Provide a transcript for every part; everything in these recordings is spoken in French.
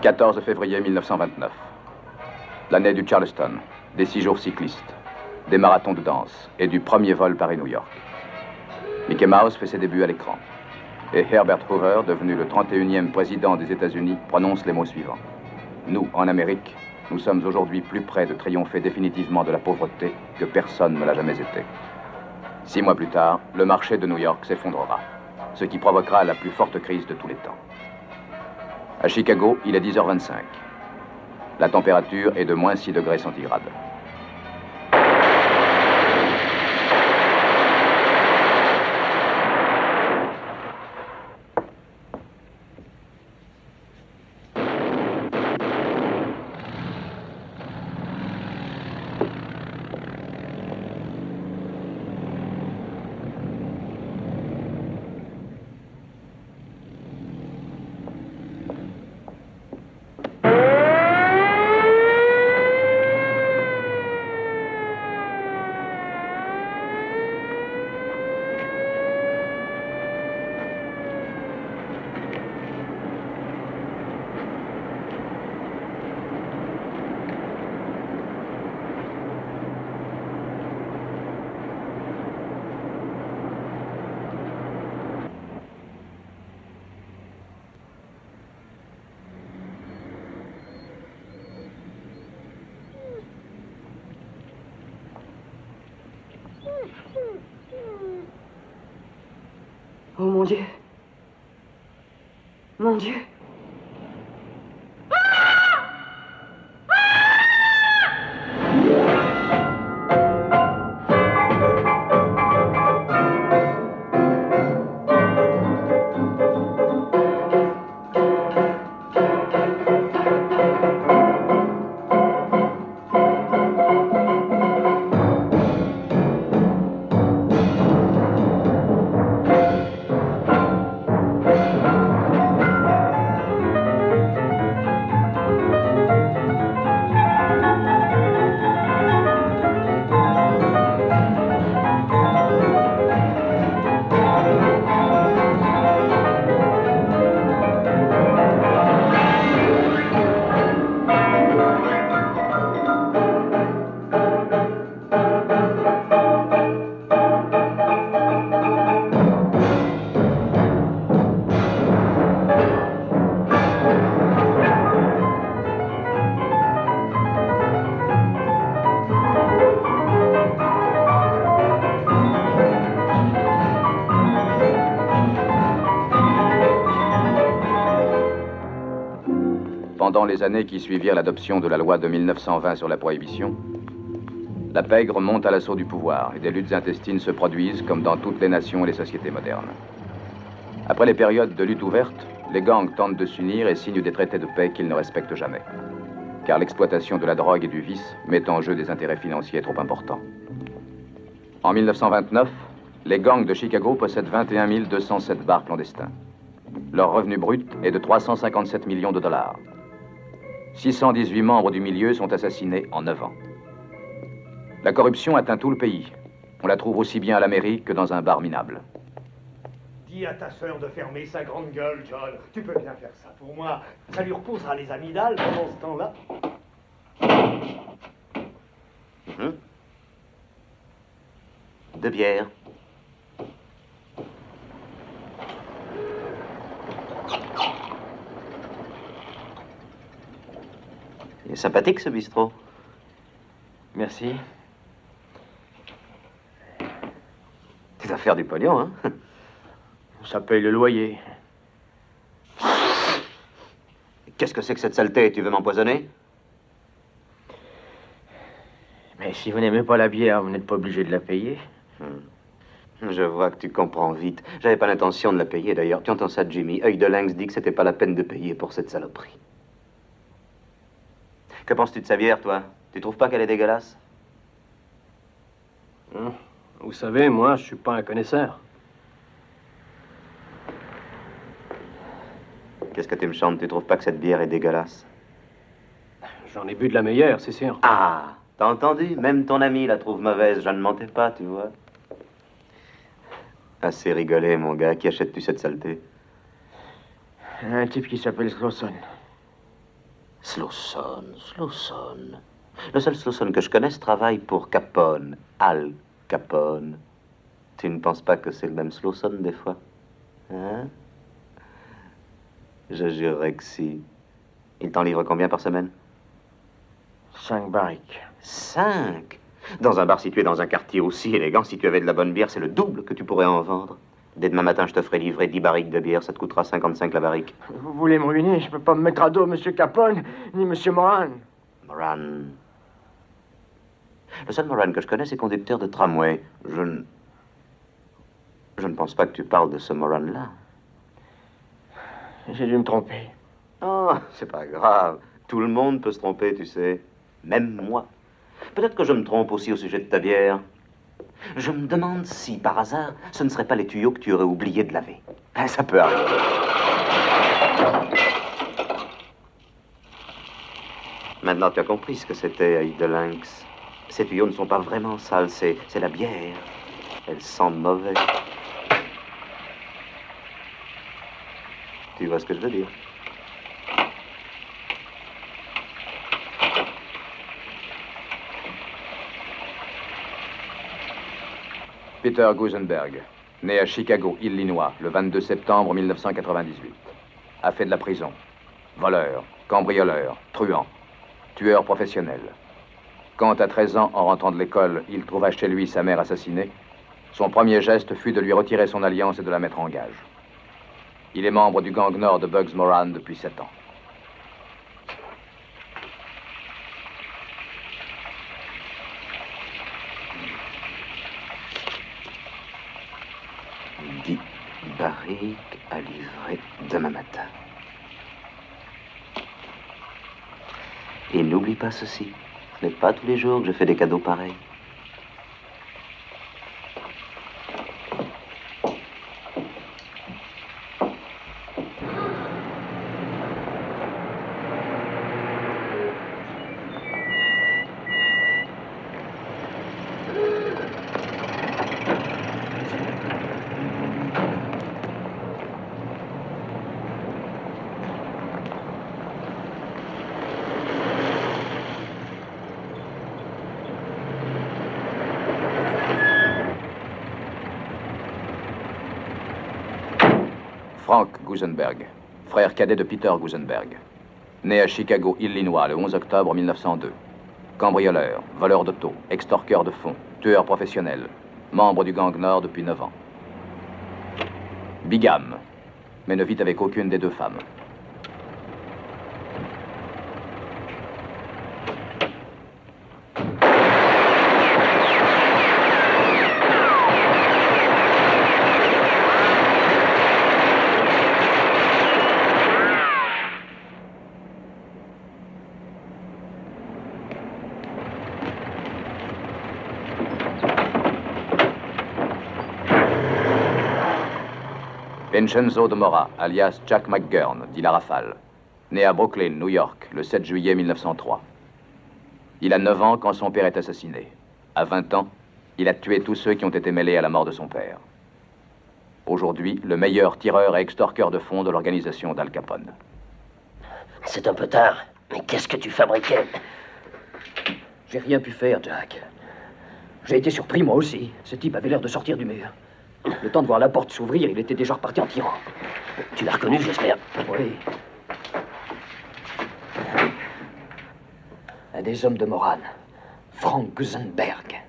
14 février 1929. L'année du Charleston, des 6 jours cyclistes, des marathons de danse et du premier vol Paris-New York. Mickey Mouse fait ses débuts à l'écran. Et Herbert Hoover, devenu le 31e président des États-Unis, prononce les mots suivants. Nous, en Amérique, nous sommes aujourd'hui plus près de triompher définitivement de la pauvreté que personne ne l'a jamais été. 6 mois plus tard, le marché de New York s'effondrera, ce qui provoquera la plus forte crise de tous les temps. À Chicago, il est 10h25. La température est de moins 6 degrés centigrades. Oh mon Dieu. Mon Dieu. Pendant les années qui suivirent l'adoption de la loi de 1920 sur la prohibition, la pègre monte à l'assaut du pouvoir et des luttes intestines se produisent comme dans toutes les nations et les sociétés modernes. Après les périodes de lutte ouverte, les gangs tentent de s'unir et signent des traités de paix qu'ils ne respectent jamais. Car l'exploitation de la drogue et du vice met en jeu des intérêts financiers trop importants. En 1929, les gangs de Chicago possèdent 21 207 bars clandestins. Leur revenu brut est de 357 millions de dollars. 618 membres du milieu sont assassinés en 9 ans. La corruption atteint tout le pays. On la trouve aussi bien à l'Amérique que dans un bar minable. Dis à ta sœur de fermer sa grande gueule, John. Tu peux bien faire ça pour moi. Ça lui reposera les amygdales pendant ce temps-là. De bière. Il est sympathique, ce bistrot. Merci. Tu dois faire du pognon, hein? Ça paye le loyer. Qu'est-ce que c'est que cette saleté? Tu veux m'empoisonner? Mais si vous n'aimez pas la bière, vous n'êtes pas obligé de la payer. Je vois que tu comprends vite. J'avais pas l'intention de la payer, d'ailleurs. Tu entends ça, Jimmy? Œil de lynx dit que c'était pas la peine de payer pour cette saloperie. Que penses-tu de sa bière, toi? Tu trouves pas qu'elle est dégueulasse? Vous savez, moi, je suis pas un connaisseur. Qu'est-ce que tu me chantes? Tu trouves pas que cette bière est dégueulasse? J'en ai bu de la meilleure, c'est sûr. Ah! T'as entendu? Même ton ami la trouve mauvaise. Je ne mentais pas, tu vois. Assez rigolé, mon gars. Qui achètes-tu cette saleté? Un type qui s'appelle Slauson. Slawson, Slawson. Le seul Slawson que je connaisse travaille pour Capone, Al Capone. Tu ne penses pas que c'est le même Slawson des fois? Hein? Je jurerais que si. Il t'en livre combien par semaine? 5 barriques. 5? Dans un bar situé dans un quartier aussi élégant, si tu avais de la bonne bière, c'est le double que tu pourrais en vendre. Dès demain matin, je te ferai livrer 10 barriques de bière. Ça te coûtera 55 la barrique. Vous voulez me ruiner? Je peux pas me mettre à dos Monsieur Capone, ni Monsieur Moran. Moran. Le seul Moran que je connais, c'est conducteur de tramway. Je ne pense pas que tu parles de ce Moran-là. J'ai dû me tromper. Oh, c'est pas grave. Tout le monde peut se tromper, tu sais. Même moi. Peut-être que je me trompe aussi au sujet de ta bière. Je me demande si, par hasard, ce ne serait pas les tuyaux que tu aurais oublié de laver. Ça peut arriver. Maintenant, tu as compris ce que c'était, œil de lynx. Ces tuyaux ne sont pas vraiment sales, c'est la bière. Elle sent mauvais. Tu vois ce que je veux dire? Peter Gusenberg, né à Chicago, Illinois, le 22 septembre 1998. A fait de la prison. Voleur, cambrioleur, truand, tueur professionnel. Quand, à 13 ans, en rentrant de l'école, il trouva chez lui sa mère assassinée, son premier geste fut de lui retirer son alliance et de la mettre en gage. Il est membre du gang nord de Bugs Moran depuis 7 ans. Barrique à livrer demain matin. Et n'oublie pas ceci, ce n'est pas tous les jours que je fais des cadeaux pareils. Frank Gusenberg, frère cadet de Peter Gusenberg. Né à Chicago, Illinois, le 11 octobre 1902. Cambrioleur, voleur d'auto, extorqueur de fonds, tueur professionnel. Membre du gang Nord depuis 9 ans. Bigame, mais ne vit avec aucune des deux femmes. Vincenzo de Mora, alias Jack McGurn, dit la Rafale, né à Brooklyn, New York, le 7 juillet 1903. Il a 9 ans quand son père est assassiné. À 20 ans, il a tué tous ceux qui ont été mêlés à la mort de son père. Aujourd'hui, le meilleur tireur et extorqueur de fonds de l'organisation d'Al Capone. C'est un peu tard, mais qu'est-ce que tu fabriquais? J'ai rien pu faire, Jack. J'ai été surpris, moi aussi. Ce type avait l'air de sortir du mur. Le temps de voir la porte s'ouvrir, il était déjà reparti en tirant. Tu l'as reconnu, j'espère? Oui. Un des hommes de Moran, Frank Gusenberg.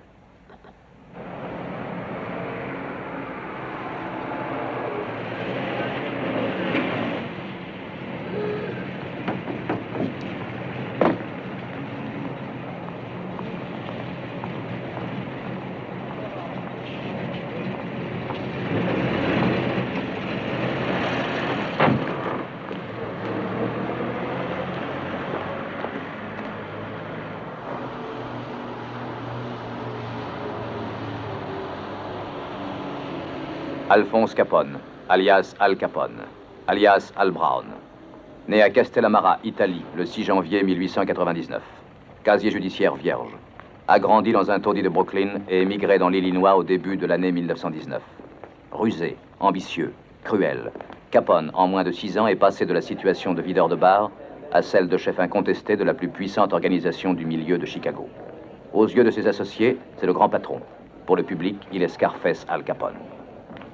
Alphonse Capone, alias Al Capone, alias Al Brown. Né à Castellamara, Italie, le 6 janvier 1899. Casier judiciaire vierge. A grandi dans un taudis de Brooklyn et émigré dans l'Illinois au début de l'année 1919. Rusé, ambitieux, cruel, Capone, en moins de 6 ans, est passé de la situation de videur de bar à celle de chef incontesté de la plus puissante organisation du milieu de Chicago. Aux yeux de ses associés, c'est le grand patron. Pour le public, il est Scarface Al Capone.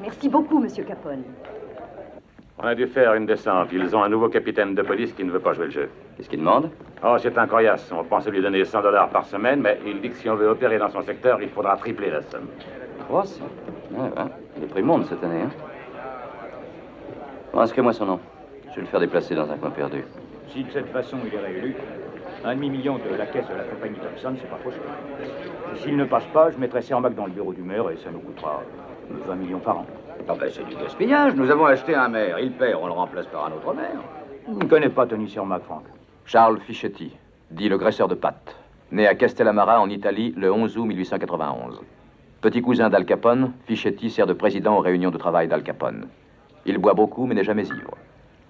Merci beaucoup, Monsieur Capone. On a dû faire une descente. Ils ont un nouveau capitaine de police qui ne veut pas jouer le jeu. Qu'est-ce qu'il demande? Oh, c'est un coriace. On pense lui donner 100 $ par semaine, mais il dit que si on veut opérer dans son secteur, il faudra tripler la somme. 300. Ouais. Les prix montent cette année, hein? Bon, inscris-moi son nom. Je vais le faire déplacer dans un coin perdu. Si de cette façon il est réélu, 1,5 million de la caisse de la compagnie Thompson, c'est pas trop cher. Et s'il ne passe pas, je mettrai Cermac dans le bureau du maire et ça nous coûtera 20 millions par an. Non, ben c'est du gaspillage. Nous avons acheté un maire. Il perd, on le remplace par un autre maire. Je ne connais pas Tony Cermac, Franck. Charles Fischetti, dit le graisseur de pâtes. Né à Castellamara, en Italie, le 11 août 1891. Petit cousin d'Al Capone, Fischetti sert de président aux réunions de travail d'Al Capone. Il boit beaucoup, mais n'est jamais ivre.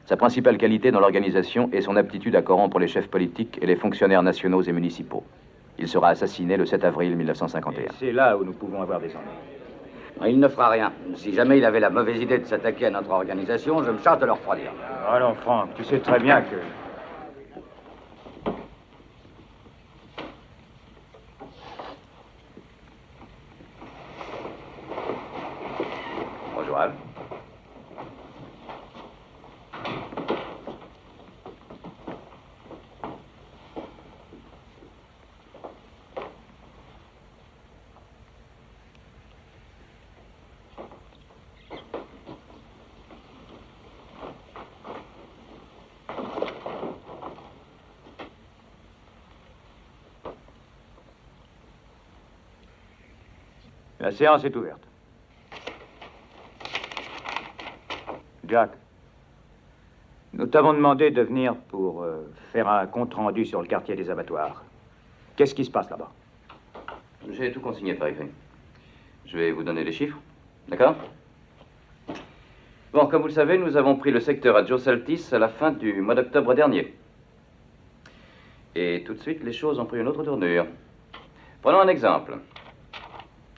Sa principale qualité dans l'organisation est son aptitude à corrompre les chefs politiques et les fonctionnaires nationaux et municipaux. Il sera assassiné le 7 avril 1951. C'est là où nous pouvons avoir des ennuis. Il ne fera rien. Si jamais il avait la mauvaise idée de s'attaquer à notre organisation, je me charge de le refroidir. Allons, Franck, tu sais très bien que... Bonjour, Al. La séance est ouverte. Jack, nous t'avons demandé de venir pour faire un compte-rendu sur le quartier des abattoirs. Qu'est-ce qui se passe là-bas? J'ai tout consigné par écrit. Je vais vous donner les chiffres, d'accord? Bon, comme vous le savez, nous avons pris le secteur à Joe Saltis à la fin du mois d'octobre dernier. Et tout de suite, les choses ont pris une autre tournure. Prenons un exemple.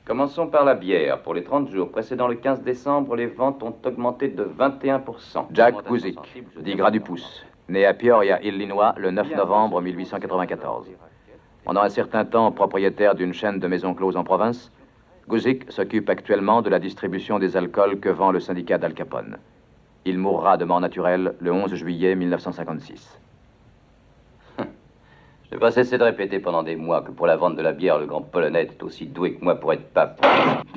Commençons par la bière. Pour les 30 jours précédant le 15 décembre, les ventes ont augmenté de 21%. Jack Guzik, dit Gras du Pouce, né à Peoria, Illinois, le 9 novembre 1894. Pendant un certain temps propriétaire d'une chaîne de maisons closes en province, Guzik s'occupe actuellement de la distribution des alcools que vend le syndicat d'Al Capone. Il mourra de mort naturelle le 11 juillet 1956. Je n'ai pas cessé de répéter pendant des mois que pour la vente de la bière, le grand Polonais est aussi doué que moi pour être pape.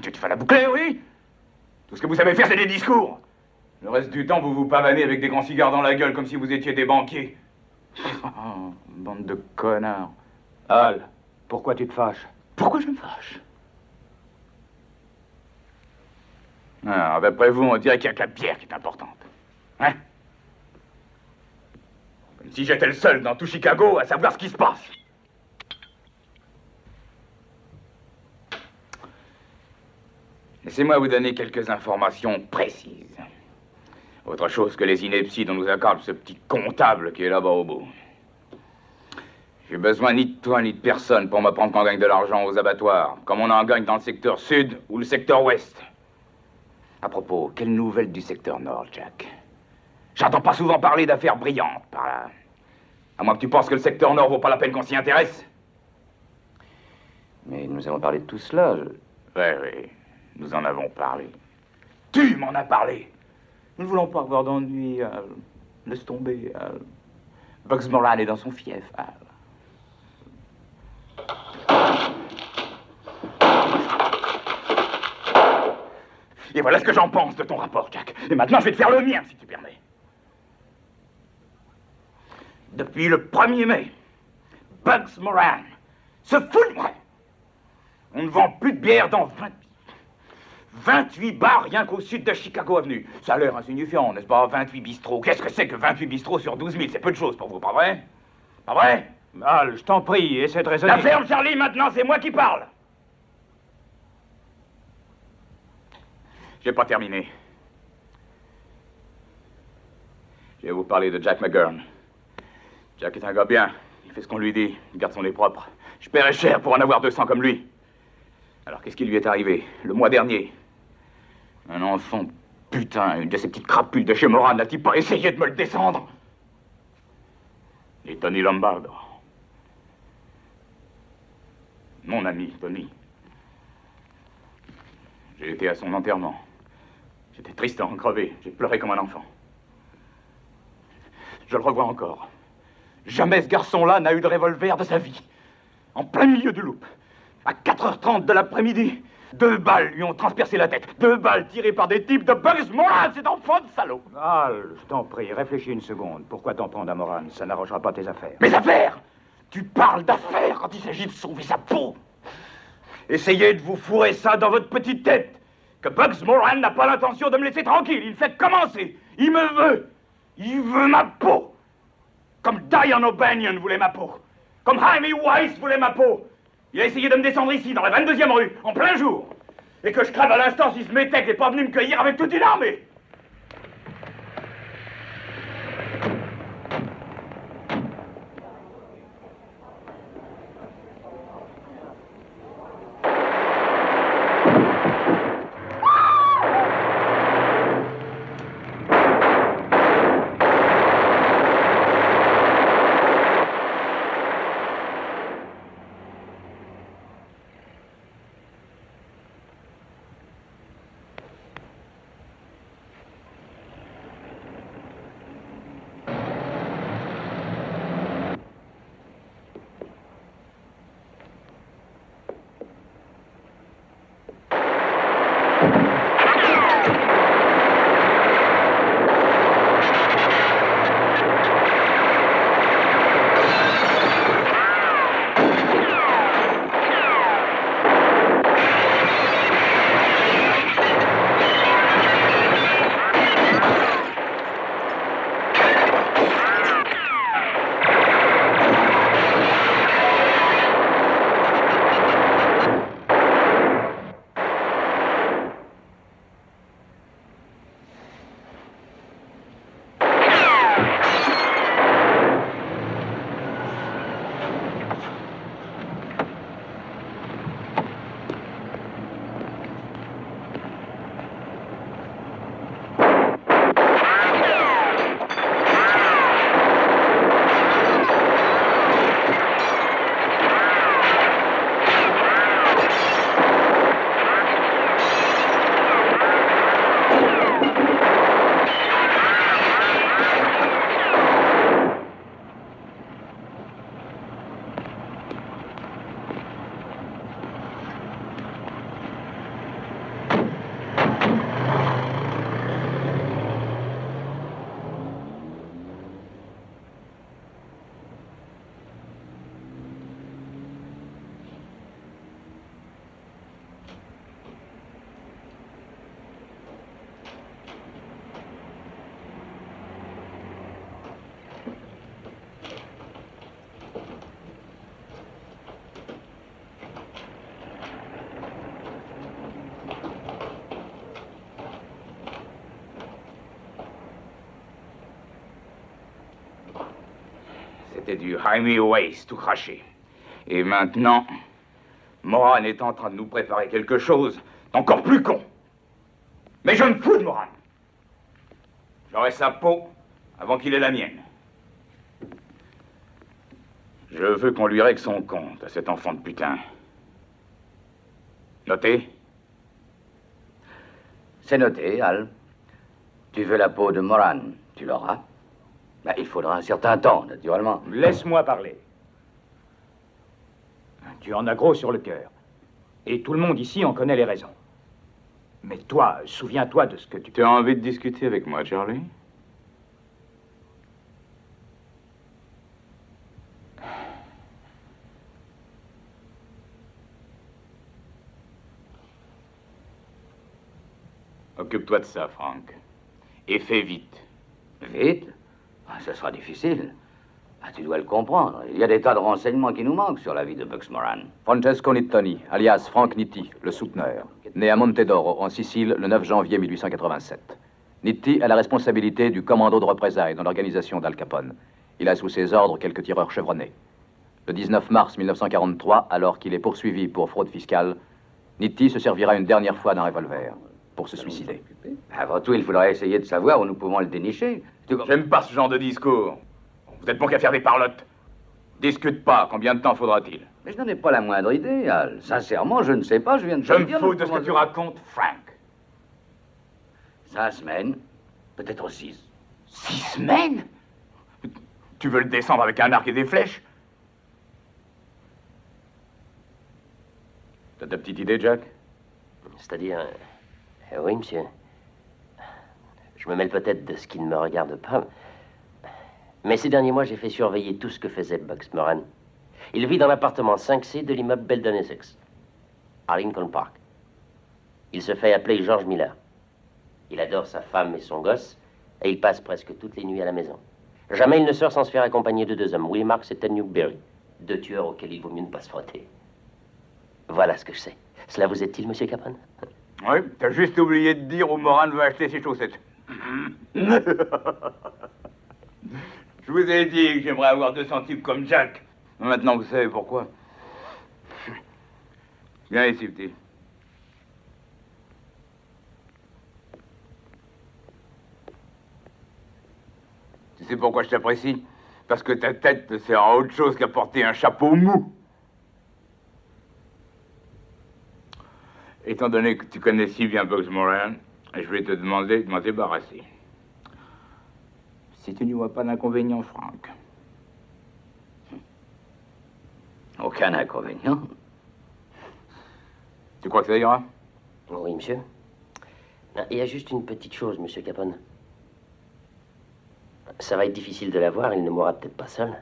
Tu te fais la boucler, oui? Tout ce que vous savez faire, c'est des discours. Le reste du temps, vous vous pavanez avec des grands cigares dans la gueule comme si vous étiez des banquiers. Oh, bande de connards. Al, pourquoi tu te fâches? Pourquoi je me fâche? Ah, d'après vous, on dirait qu'il n'y a que la bière qui est importante. Hein? Comme si j'étais le seul dans tout Chicago à savoir ce qui se passe. Laissez-moi vous donner quelques informations précises. Autre chose que les inepties dont nous accorde ce petit comptable qui est là-bas au bout. J'ai besoin ni de toi ni de personne pour m'apprendre qu'on gagne de l'argent aux abattoirs, comme on en gagne dans le secteur sud ou le secteur ouest. À propos, quelles nouvelles du secteur nord, Jack? J'entends pas souvent parler d'affaires brillantes par là. À moins que tu penses que le secteur nord vaut pas la peine qu'on s'y intéresse. Mais nous avons parlé de tout cela. Oui, nous en avons parlé. Tu m'en as parlé. Nous ne voulons pas avoir d'ennui, Al. Laisse tomber, Al. Bugs Moran est dans son fief, Al. Et voilà ce que j'en pense de ton rapport, Jack. Et maintenant, je vais te faire le mien, si tu permets. Depuis le 1er mai, Bugs Moran se fout de moi. On ne vend plus de bière dans 28 bars rien qu'au sud de Chicago Avenue. Ça a l'air insignifiant, n'est-ce pas? 28 bistrots. Qu'est-ce que c'est que 28 bistrots sur 12 000? C'est peu de choses pour vous, pas vrai? Pas vrai? Al, je t'en prie, essaie de raisonner. La ferme, Charlie, maintenant, c'est moi qui parle. J'ai pas terminé. Je vais vous parler de Jack McGurn. Jack est un gars bien. Il fait ce qu'on lui dit. Il garde son nez propre. Je paierais cher pour en avoir 200 comme lui. Alors, qu'est-ce qui lui est arrivé le mois dernier? Un enfant de putain, une de ces petites crapules de chez Moran, n'a-t-il pas essayé de me le descendre? Et Tony Lombardo. Mon ami, Tony. J'ai été à son enterrement. J'étais tristement crevé. J'ai pleuré comme un enfant. Je le revois encore. Jamais ce garçon-là n'a eu de revolver de sa vie. En plein milieu du loop. À 4h30 de l'après-midi. 2 balles lui ont transpercé la tête. 2 balles tirées par des types de Bugs Moran, cet enfant de salaud. Al, je t'en prie, réfléchis une seconde. Pourquoi t'en prendre à Moran? Ça n'arrangera pas tes affaires. Mes affaires? Tu parles d'affaires quand il s'agit de sauver sa peau. Essayez de vous fourrer ça dans votre petite tête. Que Bugs Moran n'a pas l'intention de me laisser tranquille. Il fait commencer. Il me veut. Il veut ma peau. Comme Diane O'Banion voulait ma peau. Comme Jaime Weiss voulait ma peau. Il a essayé de me descendre ici, dans la 22e rue, en plein jour. Et que je crève à l'instant si ce métèque n'est pas venu me cueillir avec toute une armée. C'était du Jaime Weiss tout craché. Et maintenant, Moran est en train de nous préparer quelque chose d'encore plus con. Mais je me fous de Moran. J'aurai sa peau avant qu'il ait la mienne. Je veux qu'on lui règle son compte à cet enfant de putain. Noté? C'est noté, Al. Tu veux la peau de Moran, tu l'auras. Ben, il faudra un certain temps, naturellement. Laisse-moi parler. Tu en as gros sur le cœur. Et tout le monde ici en connaît les raisons. Mais toi, souviens-toi de ce que tu... Tu as envie de discuter avec moi, Charlie? Occupe-toi de ça, Frank. Et fais vite. Vite? Ce sera difficile. Tu dois le comprendre. Il y a des tas de renseignements qui nous manquent sur la vie de Bugs Moran. Francesco Nittoni, alias Frank Nitti, le souteneur, né à Montedoro, en Sicile, le 9 janvier 1887. Nitti a la responsabilité du commando de représailles dans l'organisation d'Al Capone. Il a sous ses ordres quelques tireurs chevronnés. Le 19 mars 1943, alors qu'il est poursuivi pour fraude fiscale, Nitti se servira une dernière fois d'un revolver pour se suicider. Avant tout, il faudra essayer de savoir où nous pouvons le dénicher. J'aime pas ce genre de discours. Vous êtes bon qu'à faire des parlottes. Discute pas, combien de temps faudra-t-il? Mais je n'en ai pas la moindre idée, Al. Sincèrement, je ne sais pas, je viens de Je te me dire... fous de ce que tu racontes, Frank. 5 semaines, peut-être 6. 6 semaines? Tu veux le descendre avec un arc et des flèches? T'as ta petite idée, Jack? C'est-à-dire... oui, monsieur. Je me mêle peut-être de ce qui ne me regarde pas. Mais ces derniers mois, j'ai fait surveiller tout ce que faisait Bugs Moran. Il vit dans l'appartement 5C de l'immeuble Belden Essex, à Lincoln Park. Il se fait appeler George Miller. Il adore sa femme et son gosse, et il passe presque toutes les nuits à la maison. Jamais il ne sort sans se faire accompagner de 2 hommes, Will Marks et Ted Newberry, 2 tueurs auxquels il vaut mieux ne pas se frotter. Voilà ce que je sais. Cela vous est-il, monsieur Capone? Oui, t'as juste oublié de dire où Moran veut acheter ses chaussettes. Je vous ai dit que j'aimerais avoir 200 types comme Jack. Maintenant, vous savez pourquoi. Viens ici, petit. Tu sais pourquoi je t'apprécie? Parce que ta tête te sert à autre chose qu'à porter un chapeau mou. Étant donné que tu connais si bien Bugs Moran, je vais te demander de m'en débarrasser. Si tu n'y vois pas d'inconvénient, Frank. Aucun inconvénient. Tu crois que ça ira? Oui, monsieur. Non, il y a juste une petite chose, monsieur Capone. Ça va être difficile de la voir, il ne mourra peut-être pas seul.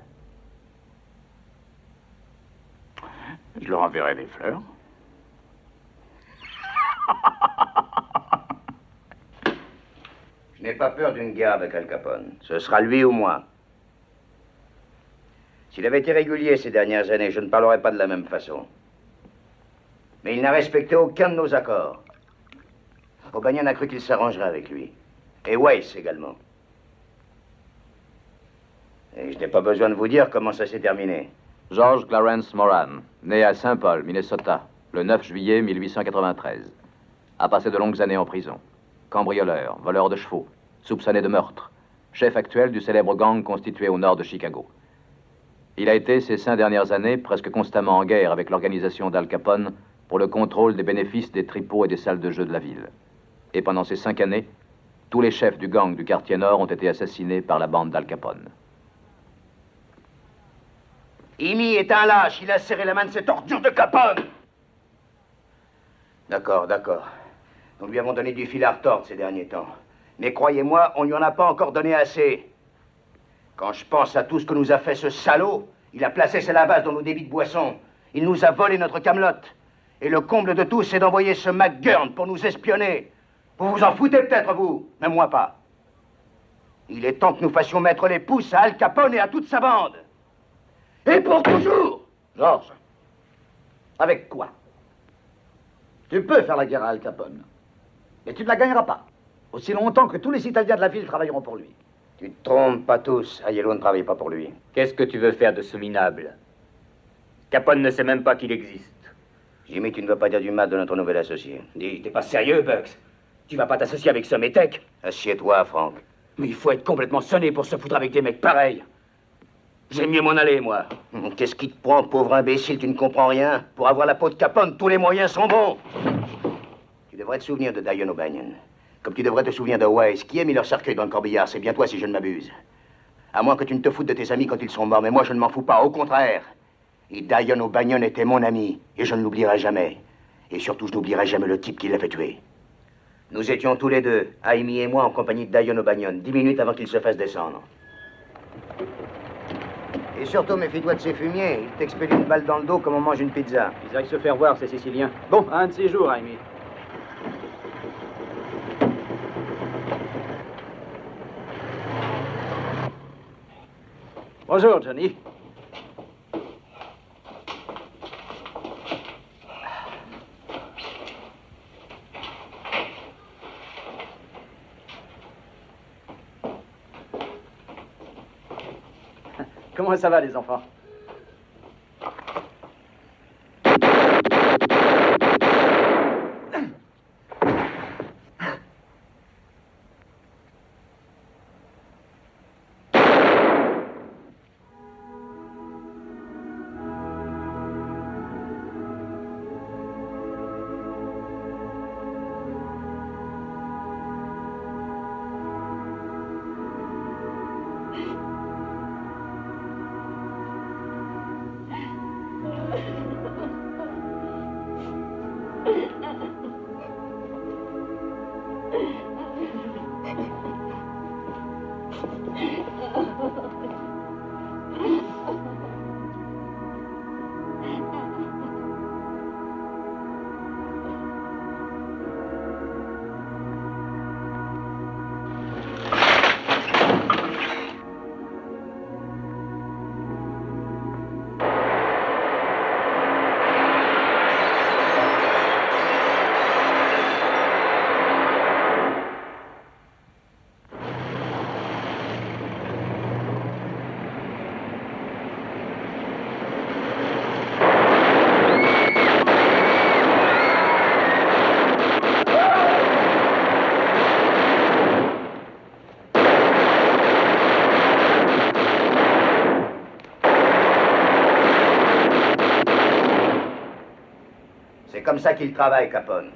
Je leur enverrai des fleurs. Je n'ai pas peur d'une guerre avec Al Capone. Ce sera lui ou moi. S'il avait été régulier ces dernières années, je ne parlerais pas de la même façon. Mais il n'a respecté aucun de nos accords. O'Banion a cru qu'il s'arrangerait avec lui. Et Weiss également. Et je n'ai pas besoin de vous dire comment ça s'est terminé. George Clarence Moran, né à Saint Paul, Minnesota, le 9 juillet 1893. A passé de longues années en prison. Cambrioleur, voleur de chevaux, soupçonné de meurtre. Chef actuel du célèbre gang constitué au nord de Chicago. Il a été, ces 5 dernières années, presque constamment en guerre avec l'organisation d'Al Capone pour le contrôle des bénéfices des tripots et des salles de jeu de la ville. Et pendant ces 5 années, tous les chefs du gang du quartier nord ont été assassinés par la bande d'Al Capone. Amy est un lâche, il a serré la main de cette ordure de Capone. D'accord. Nous lui avons donné du fil à retordre ces derniers temps. Mais croyez-moi, on ne lui en a pas encore donné assez. Quand je pense à tout ce que nous a fait ce salaud, il a placé ses lavasses dans nos débits de boissons. Il nous a volé notre camelote. Et le comble de tout, c'est d'envoyer ce McGurn pour nous espionner. Vous vous en foutez peut-être, vous, mais moi pas. Il est temps que nous fassions mettre les pouces à Al Capone et à toute sa bande. Et pour toujours. Georges, avec quoi? Tu peux faire la guerre à Al Capone, mais tu ne la gagneras pas. Aussi longtemps que tous les Italiens de la ville travailleront pour lui. Tu te trompes, pas tous. Aiello ne travaille pas pour lui. Qu'est-ce que tu veux faire de ce minable? Capone ne sait même pas qu'il existe. Jimmy, tu ne veux pas dire du mal de notre nouvel associé. Dis, t'es pas sérieux, Bugs? Tu vas pas t'associer avec ce métèque? Assieds-toi, Frank. Mais il faut être complètement sonné pour se foutre avec des mecs pareils. J'aime mieux m'en aller, moi. Qu'est-ce qui te prend, pauvre imbécile, tu ne comprends rien? Pour avoir la peau de Capone, tous les moyens sont bons. Tu devrais te souvenir de Dion O'Banion. Comme tu devrais te souvenir de Weiss. Qui a mis leur cercueil dans le corbillard? C'est bien toi, si je ne m'abuse. À moins que tu ne te foutes de tes amis quand ils sont morts, mais moi je ne m'en fous pas, au contraire. Et Dion O'Banion était mon ami, et je ne l'oublierai jamais. Et surtout, je n'oublierai jamais le type qui l'a fait tuer. Nous étions tous les deux, Amy et moi, en compagnie de Dion O'Banion, 10 minutes avant qu'il se fasse descendre. Et surtout, méfie-toi de ces fumiers. Ils t'expédient une balle dans le dos comme on mange une pizza. Ils aillent se faire voir, ces Siciliens. Bon, un de ces jours, Amy. Bonjour, Johnny. Comment ça va, les enfants? C'est comme ça qu'il travaille, Capone.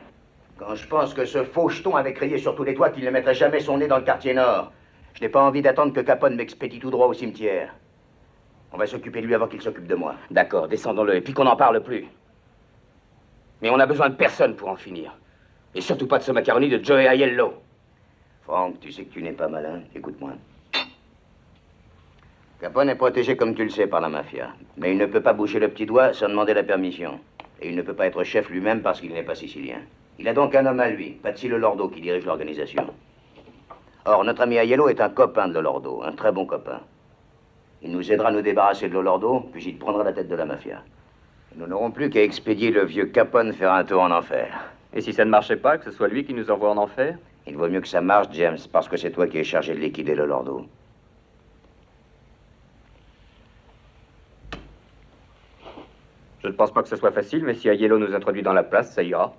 Quand je pense que ce faucheton avait crié sur tous les toits qu'il ne mettrait jamais son nez dans le quartier nord, je n'ai pas envie d'attendre que Capone m'expédie tout droit au cimetière. On va s'occuper de lui avant qu'il s'occupe de moi. D'accord, descendons-le, et puis qu'on n'en parle plus. Mais on a besoin de personne pour en finir. Et surtout pas de ce macaroni de Joey Aiello. Franck, tu sais que tu n'es pas malin. Écoute-moi. Capone est protégé, comme tu le sais, par la mafia. Mais il ne peut pas bouger le petit doigt sans demander la permission. Et il ne peut pas être chef lui-même parce qu'il n'est pas sicilien. Il a donc un homme à lui, Patsy Lolordo, qui dirige l'organisation. Or, notre ami Aiello est un copain de Lolordo, un très bon copain. Il nous aidera à nous débarrasser de Lolordo, puis il prendra la tête de la mafia. Nous n'aurons plus qu'à expédier le vieux Capone faire un tour en enfer. Et si ça ne marchait pas, que ce soit lui qui nous envoie en enfer? Il vaut mieux que ça marche, James, parce que c'est toi qui es chargé de liquider Lolordo. Je ne pense pas que ce soit facile, mais si Aiello nous introduit dans la place, ça ira.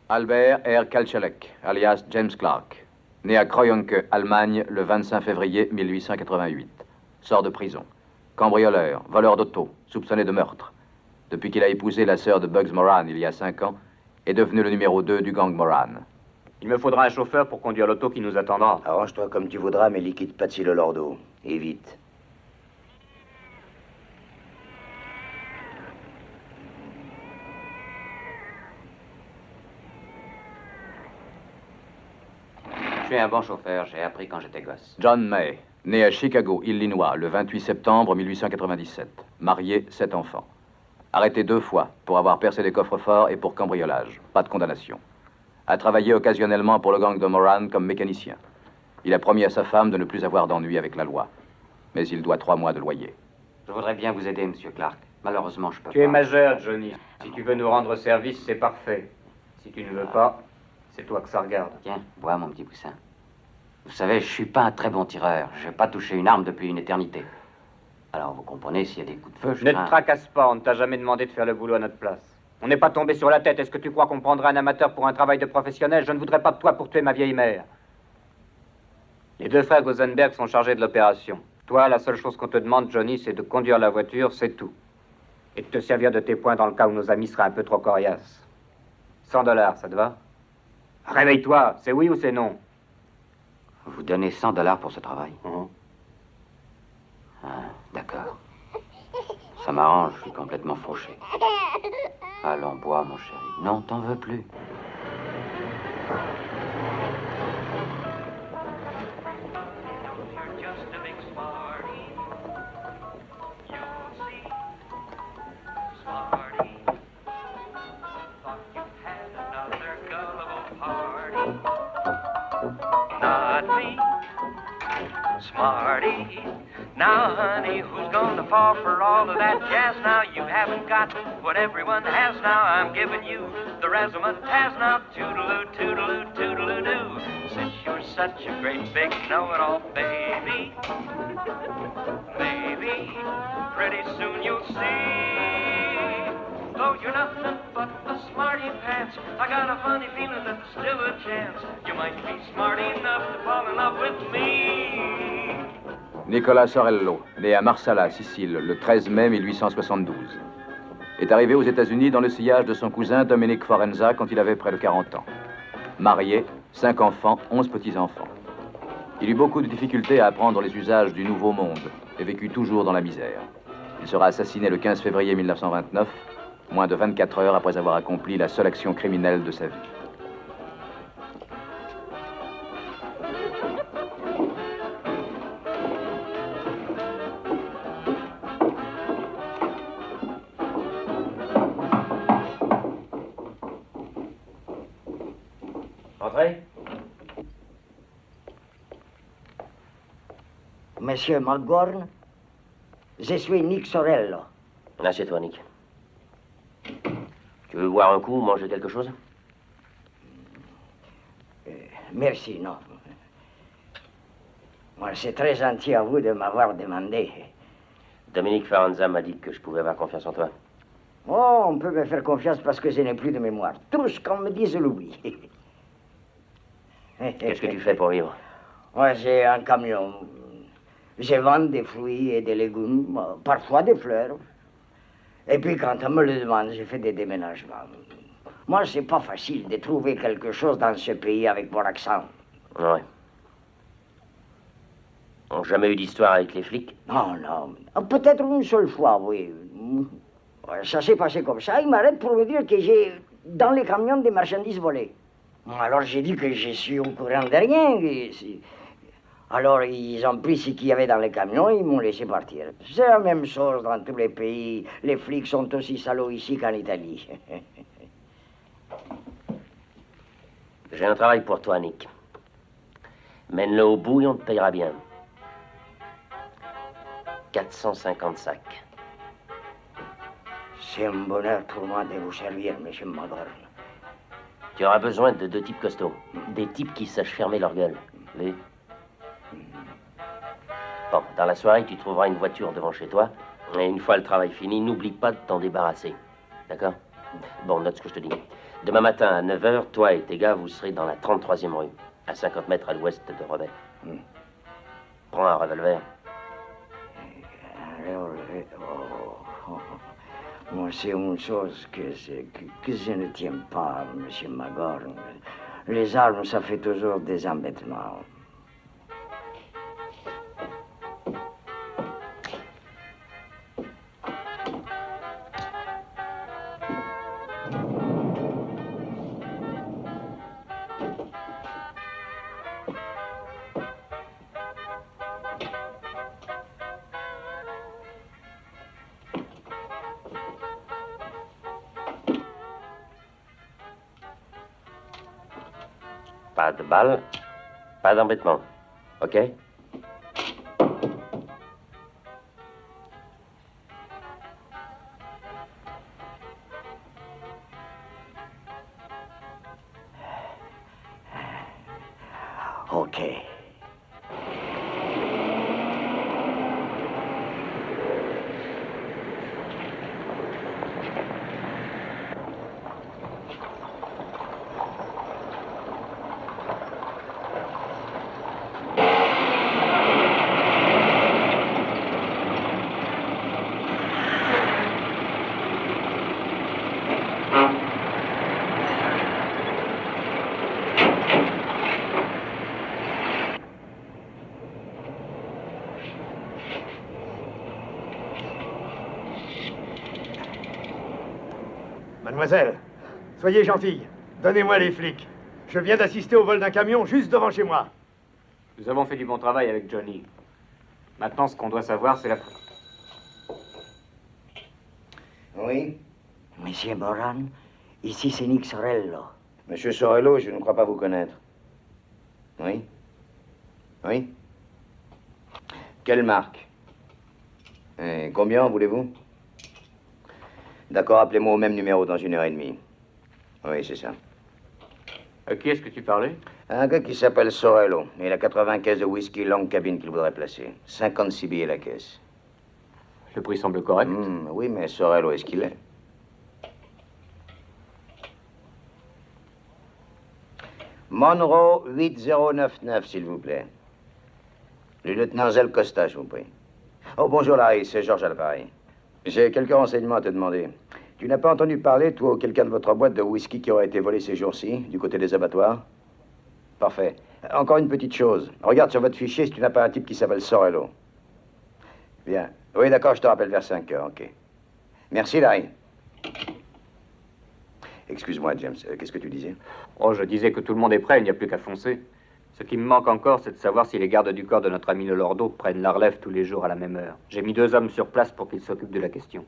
Albert R. Kalchalek, alias James Clark, né à Kroyonke, Allemagne, le 25 février 1888. Sort de prison. Cambrioleur, voleur d'auto, soupçonné de meurtre. Depuis qu'il a épousé la sœur de Bugs Moran il y a 5 ans, est devenu le numéro 2 du gang Moran. Il me faudra un chauffeur pour conduire l'auto qui nous attendra. Arrange-toi comme tu voudras, mais liquide Patsy Lolordo. Et vite. Je suis un bon chauffeur, j'ai appris quand j'étais gosse. John May, né à Chicago, Illinois, le 28 septembre 1897. Marié, 7 enfants. Arrêté 2 fois pour avoir percé des coffres-forts et pour cambriolage. Pas de condamnation. A travaillé occasionnellement pour le gang de Moran comme mécanicien. Il a promis à sa femme de ne plus avoir d'ennui avec la loi. Mais il doit 3 mois de loyer. Je voudrais bien vous aider, Monsieur Clark. Malheureusement, je peux pas. Tu es majeur, Johnny. Si tu veux nous rendre service, c'est parfait. Si tu ne veux pas, c'est toi que ça regarde. Tiens, bois mon petit poussin. Vous savez, je suis pas un très bon tireur. Je n'ai pas touché une arme depuis une éternité. Alors, vous comprenez, s'il y a des coups de feu, je Ne crains. te tracasse pas, on ne t'a jamais demandé de faire le boulot à notre place. On n'est pas tombé sur la tête. Est-ce que tu crois qu'on prendrait un amateur pour un travail de professionnel? Je ne voudrais pas de toi pour tuer ma vieille mère. Les 2 frères Gosenberg sont chargés de l'opération. Toi, la seule chose qu'on te demande, Johnny, c'est de conduire la voiture, c'est tout. Et de te servir de tes points dans le cas où nos amis seraient un peu trop coriaces. $100, ça te va? Réveille-toi, c'est oui ou c'est non? Vous donnez $100 pour ce travail? Ah, d'accord. Ça m'arrange, je suis complètement fauché. Allons, bois, mon chéri. Non, t'en veux plus. Not me, Smarty. Now, honey, who's gonna fall for all of that jazz now? You haven't got what everyone has now. I'm giving you the razzmatazz now. Toodaloo, toodaloo, toodaloo-doo. Since you're such a great big know-it-all, baby, maybe pretty soon you'll see. Though you're nothing but a smarty pants, I got a funny feeling that there's still a chance. You might be smart enough to fall in love with me. Nicolas Sorello, né à Marsala, Sicile, le 13 mai 1872, est arrivé aux États-Unis dans le sillage de son cousin Dominic Forenza quand il avait près de 40 ans. Marié, 5 enfants, 11 petits-enfants. Il eut beaucoup de difficultés à apprendre les usages du nouveau monde et vécut toujours dans la misère. Il sera assassiné le 15 février 1929, moins de 24 heures après avoir accompli la seule action criminelle de sa vie. Entrez. Monsieur McGorn, je suis Nick Sorello. Assieds-toi, Nick. Tu veux boire un coup ou manger quelque chose? Merci, non. Moi, c'est très gentil à vous de m'avoir demandé. Dominique Faranza m'a dit que je pouvais avoir confiance en toi. Oh, on peut me faire confiance parce que je n'ai plus de mémoire. Tous, comme me disent Louis. Qu'est-ce que tu fais pour vivre? Moi, j'ai un camion. Je vends des fruits et des légumes, parfois des fleurs. Et puis, quand on me le demande, je fais des déménagements. Moi, c'est pas facile de trouver quelque chose dans ce pays avec mon accent. Ouais. On n'a jamais eu d'histoire avec les flics? Non, non. Peut-être une seule fois, oui. Ça s'est passé comme ça. Ils m'arrêtent pour me dire que j'ai dans les camions des marchandises volées. Alors j'ai dit que je suis au courant de rien. Alors ils ont pris ce qu'il y avait dans les camions et ils m'ont laissé partir. C'est la même chose dans tous les pays. Les flics sont aussi salauds ici qu'en Italie. J'ai un travail pour toi, Nick. Mène-le au bout et on te payera bien. 450 sacs. C'est un bonheur pour moi de vous servir, monsieur McGorn. Tu auras besoin de 2 types costauds. Des types qui sachent fermer leur gueule. Oui. Bon, dans la soirée, tu trouveras une voiture devant chez toi. Et une fois le travail fini, n'oublie pas de t'en débarrasser. D'accord? Bon, note ce que je te dis. Demain matin à 9 h, toi et tes gars, vous serez dans la 33e rue, à 50 mètres à l'ouest de Rebais. Prends un revolver. Moi, c'est une chose que je ne tiens pas, monsieur McGorn. Les armes, ça fait toujours des embêtements. Pas de balles, pas d'embêtement. OK? OK. Mademoiselle, soyez gentille. Donnez-moi les flics. Je viens d'assister au vol d'un camion juste devant chez moi. Nous avons fait du bon travail avec Johnny. Maintenant, ce qu'on doit savoir, c'est la... Oui? Monsieur Moran, ici c'est Nick Sorello. Monsieur Sorello, je ne crois pas vous connaître. Oui? Oui? Quelle marque? Et combien voulez-vous? D'accord, appelez-moi au même numéro dans 1h30. Oui, c'est ça. À qui est-ce que tu parlais? Un gars qui s'appelle Sorello. Il a 80 caisses de whisky longue cabine qu'il voudrait placer. 56 billets la caisse. Le prix semble correct. Oui, mais Sorello, est-ce qu'il est? Monroe 8099, s'il vous plaît. Le lieutenant Zel Costa, je vous prie. Oh, bonjour Larry, c'est Georges à l'appareil. J'ai quelques renseignements à te demander. Tu n'as pas entendu parler, toi ou quelqu'un de votre boîte, de whisky qui aurait été volé ces jours-ci, du côté des abattoirs? Parfait. Encore une petite chose. Regarde sur votre fichier si tu n'as pas un type qui s'appelle Sorello. Bien. Oui, d'accord, je te rappelle vers 5 h, ok. Merci, Larry. Excuse-moi, James, qu'est-ce que tu disais? Oh, je disais que tout le monde est prêt, il n'y a plus qu'à foncer. Ce qui me manque encore, c'est de savoir si les gardes du corps de notre ami le Lordo prennent la relève tous les jours à la même heure. J'ai mis 2 hommes sur place pour qu'ils s'occupent de la question.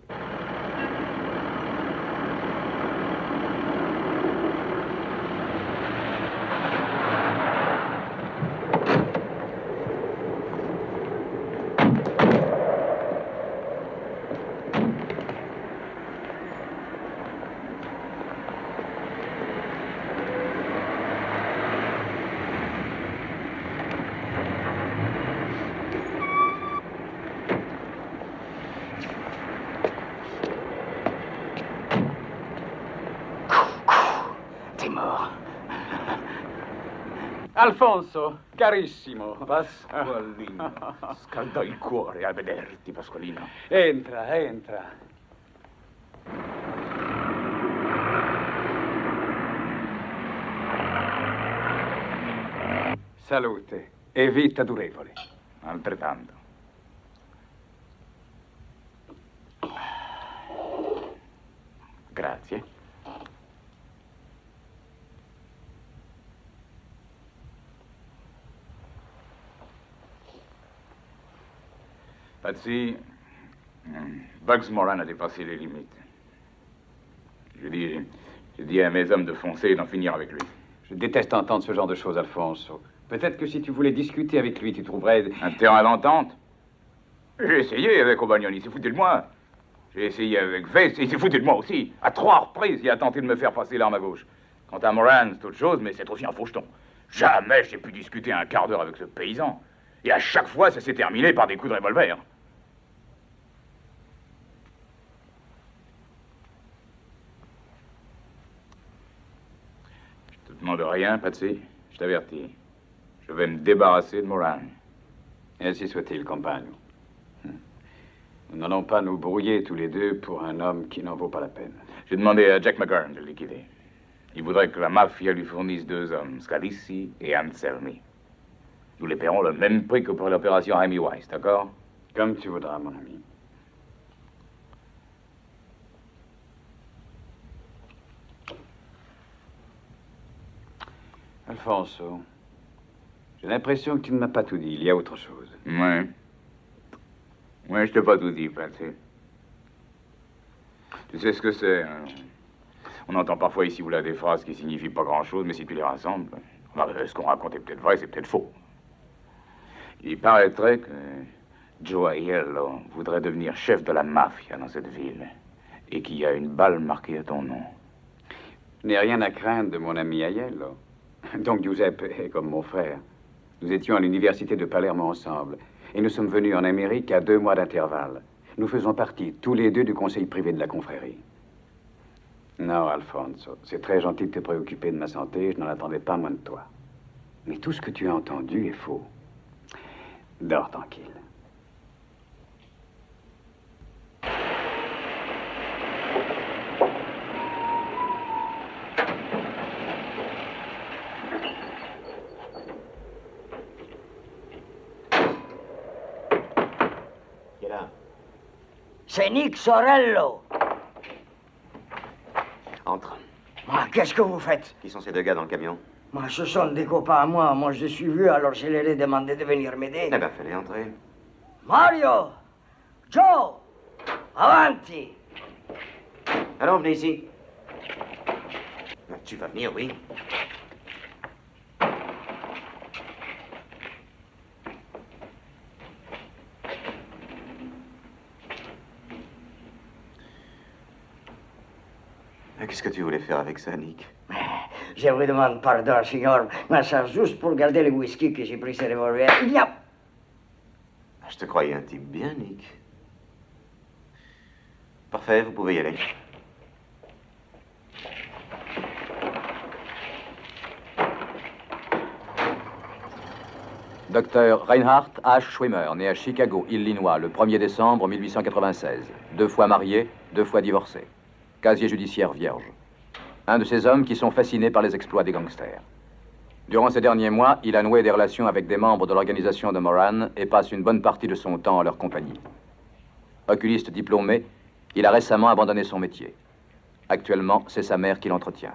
Alfonso, carissimo. Pasqualino, scalda il cuore a vederti, Pasqualino. Entra, entra. Salute e vita durevole. Altrettanto. Grazie. Patsy, Bugs Moran a dépassé les limites. Je dis à mes hommes de foncer et d'en finir avec lui. Je déteste entendre ce genre de choses, Alfonso. Peut-être que si tu voulais discuter avec lui, tu trouverais... Un terrain d'entente? J'ai essayé avec O'Bagnoni, il s'est foutu de moi. J'ai essayé avec Vest, il s'est foutu de moi aussi. À 3 reprises, il a tenté de me faire passer l'arme à gauche. Quant à Moran, c'est autre chose, mais c'est aussi un faucheton. Jamais j'ai pu discuter un quart d'heure avec ce paysan. Et à chaque fois, ça s'est terminé par des coups de revolver. Je te demande rien, Patsy. Je t'avertis. Je vais me débarrasser de Moran. Ainsi soit-il, compagne. Nous n'allons pas nous brouiller tous les deux pour un homme qui n'en vaut pas la peine. J'ai demandé à Jack McGurn de le liquider. Il voudrait que la mafia lui fournisse 2 hommes, Scalisi et Anselmi. Nous les paierons le même prix que pour l'opération Amy Weiss, d'accord? Comme tu voudras, mon ami. Alfonso, j'ai l'impression que tu ne m'as pas tout dit. Il y a autre chose. Ouais. Ouais, je t'ai pas tout dit, Patsy. Tu sais ce que c'est, hein? On entend parfois ici ou là des phrases qui signifient pas grand-chose, mais si tu les rassembles, ce qu'on raconte est peut-être vrai, c'est peut-être faux. Il paraîtrait que Joe Aiello voudrait devenir chef de la mafia dans cette ville et qu'il y a une balle marquée à ton nom. Je n'ai rien à craindre de mon ami Aiello. Donc Giuseppe est comme mon frère. Nous étions à l'université de Palermo ensemble et nous sommes venus en Amérique à 2 mois d'intervalle. Nous faisons partie tous les deux du conseil privé de la confrérie. Non, Alfonso, c'est très gentil de te préoccuper de ma santé, je n'en attendais pas moins de toi. Mais tout ce que tu as entendu est faux. Dors tranquille. Qui est là? C'est Nick Sorello. Entre. Qu'est-ce que vous faites? Qui sont ces 2 gars dans le camion? Ce sont des copains à moi. Moi, je suis vieux, alors je leur ai demandé de venir m'aider. Eh ben, fais-les entrer. Mario! Joe! Avanti! Alors, venez ici. Tu vas venir, oui. Qu'est-ce que tu voulais faire avec ça, Nick? Je vous demande pardon, signor, mais c'est juste pour garder le whisky que j'ai pris ce revolver. Il y a... Je te croyais un type bien, Nick. Parfait, vous pouvez y aller. Dr Reinhard H. Schwimmer, né à Chicago, Illinois, le 1er décembre 1896. 2 fois marié, 2 fois divorcé. Casier judiciaire vierge. Un de ces hommes qui sont fascinés par les exploits des gangsters. Durant ces derniers mois, il a noué des relations avec des membres de l'organisation de Moran et passe une bonne partie de son temps en leur compagnie. Oculiste diplômé, il a récemment abandonné son métier. Actuellement, c'est sa mère qui l'entretient.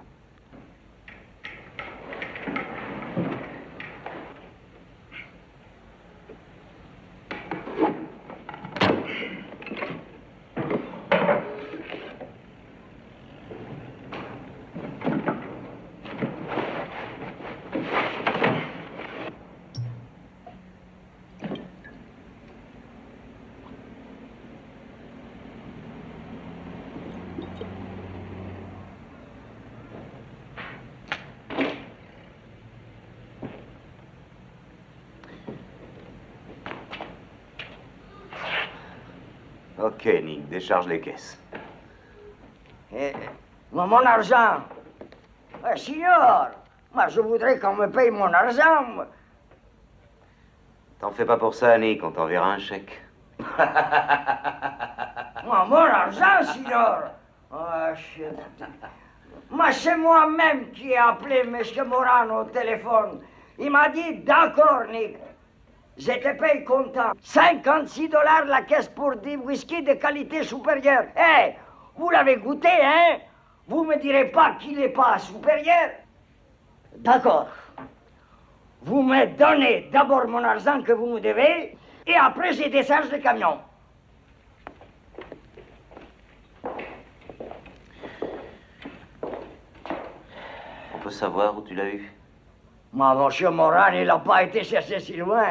Ok, Nick, décharge les caisses. Mon argent! Signor! Moi, je voudrais qu'on me paye mon argent. Moi. T'en fais pas pour ça, Nick, on t'enverra un chèque. Moi, mon argent, signor. Moi, c'est moi-même qui ai appelé M. Moran au téléphone. Il m'a dit, d'accord, Nick. Je te paye comptant. 56 $ la caisse pour des whisky de qualité supérieure. Eh, vous l'avez goûté, hein? Vous me direz pas qu'il n'est pas supérieur? D'accord. Vous me donnez d'abord mon argent que vous me devez, et après, je décharge le camion. On peut savoir où tu l'as eu? Moi, monsieur Moran, il n'a pas été chercher si loin.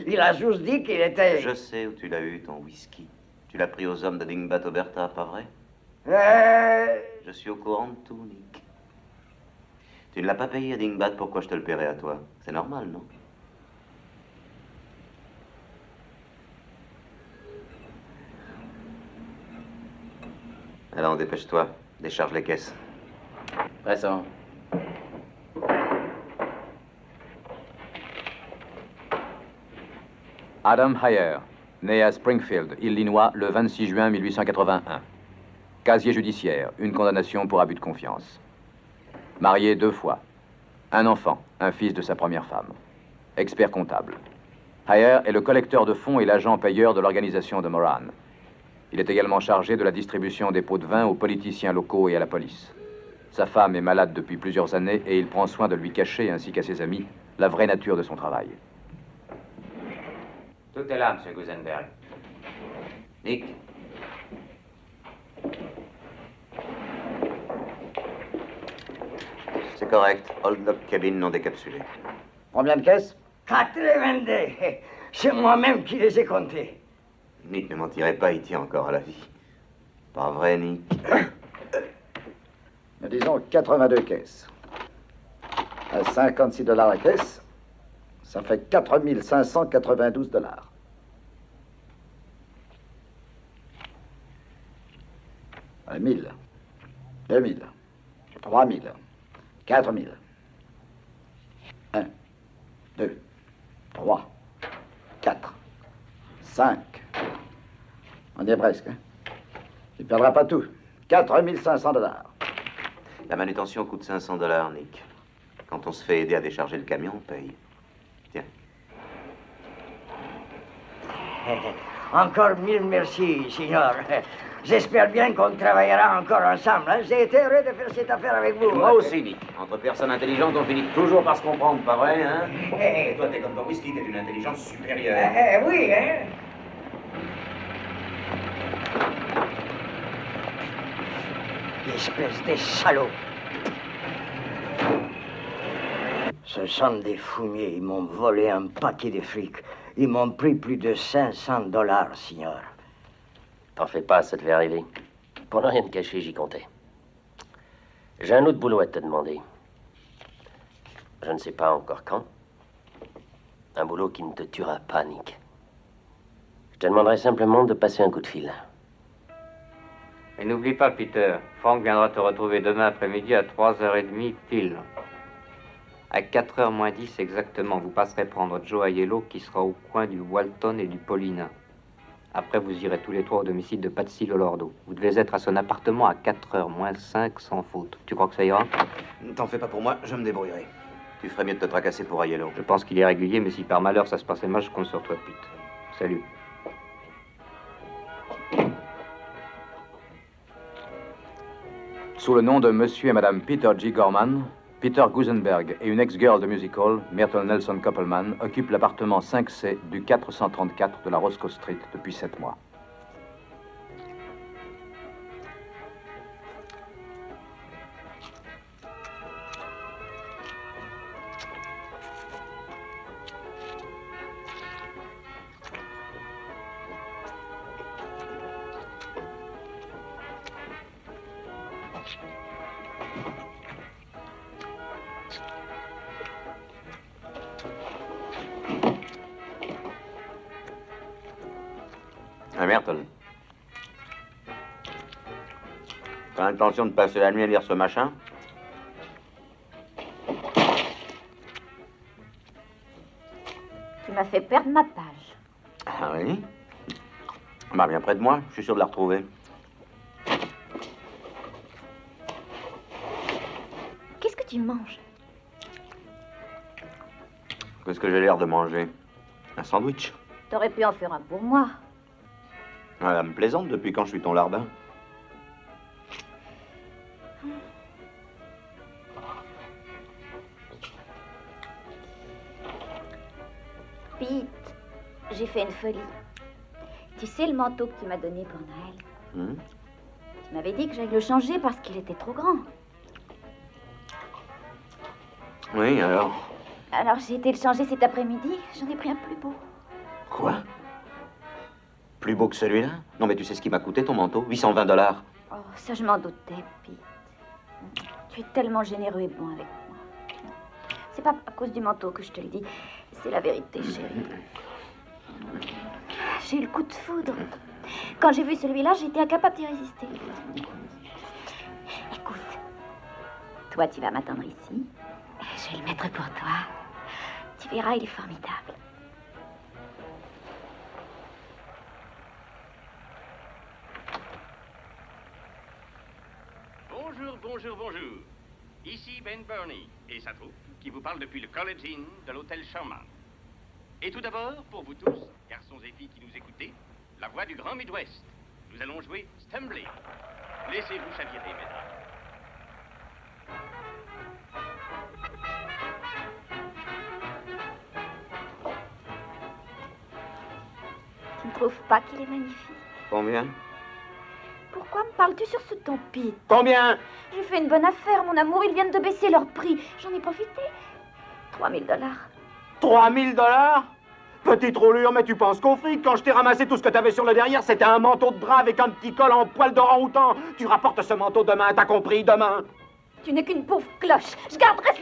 Il a juste dit qu'il était... Je sais où tu l'as eu, ton whisky. Tu l'as pris aux hommes de Dingbat Oberta, pas vrai? Je suis au courant de tout, Nick. Tu ne l'as pas payé à Dingbat, pourquoi je te le paierais à toi? C'est normal, non? Alors, dépêche-toi. Décharge les caisses. Présent. Adam Heyer, né à Springfield, Illinois, le 26 juin 1881. Casier judiciaire, une condamnation pour abus de confiance. Marié 2 fois. Un enfant, un fils de sa première femme. Expert comptable. Heyer est le collecteur de fonds et l'agent payeur de l'organisation de Moran. Il est également chargé de la distribution des pots de vin aux politiciens locaux et à la police. Sa femme est malade depuis plusieurs années et il prend soin de lui cacher, ainsi qu'à ses amis, la vraie nature de son travail. Tout est là, M. Gusenberg. Nick. C'est correct. Hold Lock Cabin non décapsulé. Combien de caisses? 82. C'est moi-même qui les ai comptés. Nick ne mentirait pas, il tient encore à la vie. Pas vrai, Nick? Mais disons 82 caisses. À 56 $ la caisse, ça fait 4 592 $. 1000, 2000, 3000, 4000. 1, 2, 3, 4, 5. On y est presque, hein? Tu ne perdras pas tout. 4 500 $. La manutention coûte 500 $, Nick. Quand on se fait aider à décharger le camion, on paye. Tiens. Encore 1000 merci, signor. J'espère bien qu'on travaillera encore ensemble. Hein? J'ai été heureux de faire cette affaire avec vous. Moi aussi, Nick. Entre personnes intelligentes, on finit toujours par se comprendre, pas vrai, hein? Et toi, t'es comme ton whisky, t'es d'une intelligence supérieure. Oui, hein? Espèce de salaud. Ce sont des fumiers. Ils m'ont volé un paquet de fric. Ils m'ont pris plus de 500 $, signor. T'en fais pas, ça devait arriver. Pour ne rien te cacher, j'y comptais. J'ai un autre boulot à te demander. Je ne sais pas encore quand. Un boulot qui ne te tuera pas, Nick. Je te demanderai simplement de passer un coup de fil. Et n'oublie pas, Peter, Frank viendra te retrouver demain après-midi à 3h30 pile. À 4h moins 10 exactement, vous passerez prendre Joe Aiello qui sera au coin du Walton et du Paulina. Après, vous irez tous les 3 au domicile de Patsy Lolordo. Vous devez être à son appartement à 4h moins 5 sans faute. Tu crois que ça ira? T'en fais pas pour moi, je me débrouillerai. Tu ferais mieux de te tracasser pour Aiello. Je pense qu'il est régulier, mais si par malheur ça se passait mal, je compte sur toi, Pete. Salut. Sous le nom de Monsieur et Madame Peter G. Gorman, Peter Gusenberg et une ex-girl de music hall, Myrtle Nelson Koppelman, occupent l'appartement 5C du 434 de la Roscoe Street depuis 7 mois. Myrtle. T'as l'intention de passer la nuit à lire ce machin? m'a fait perdre ma page. Ah oui? Bah, viens près de moi, je suis sûr de la retrouver. Qu'est-ce que tu manges? Qu'est-ce que j'ai l'air de manger? Un sandwich. T'aurais pu en faire un pour moi. Elle me plaisante depuis quand je suis ton larbin. Pete, j'ai fait une folie. Tu sais le manteau que tu m'as donné pour Noël? Tu m'avais dit que j'allais le changer parce qu'il était trop grand. Oui, alors? Alors j'ai été le changer cet après-midi. J'en ai pris un plus beau. Quoi? Plus beau que celui-là? Non, mais tu sais ce qui m'a coûté ton manteau? 820 $. Oh, ça je m'en doutais, Pete. Tu es tellement généreux et bon avec moi. C'est pas à cause du manteau que je te le dis. C'est la vérité, chérie. J'ai eu le coup de foudre. Quand j'ai vu celui-là, j'étais incapable d'y résister. Écoute, toi, tu vas m'attendre ici. Je vais le mettre pour toi. Tu verras, il est formidable. Bonjour, bonjour, bonjour. Ici Ben Burney et sa troupe qui vous parle depuis le College Inn de l'hôtel Sherman. Et tout d'abord, pour vous tous, garçons et filles qui nous écoutez, la voix du Grand Midwest. Nous allons jouer Stumbling. Laissez-vous chavirer, mesdames. Tu ne trouves pas qu'il est magnifique? Combien? Pourquoi me parles-tu sur ce ton, Pete? Combien? J'ai fait une bonne affaire, mon amour. Ils viennent de baisser leur prix. J'en ai profité. 3000 $. 3000 $? Petite roulure, mais tu penses qu'au fric, quand je t'ai ramassé tout ce que t'avais sur le derrière, c'était un manteau de drap avec un petit col en poil d'orang-outan. Tu rapportes ce manteau demain, t'as compris, demain? Tu n'es qu'une pauvre cloche. Je garderai ce...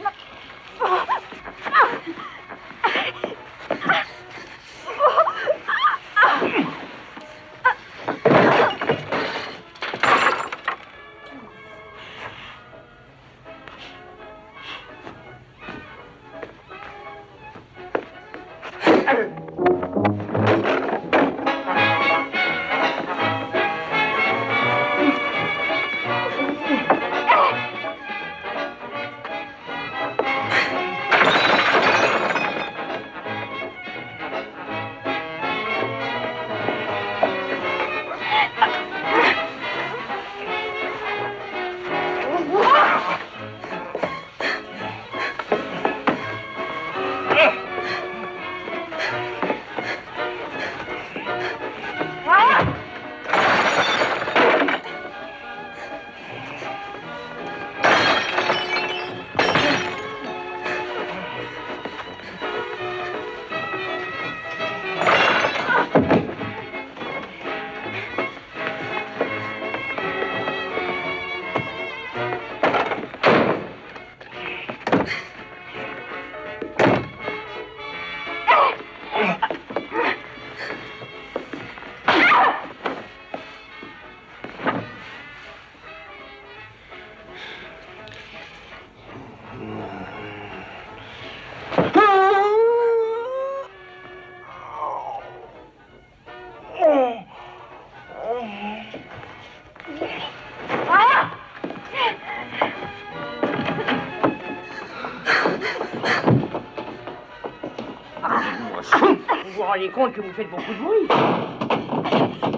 Vous vous rendez compte que vous faites beaucoup de bruit?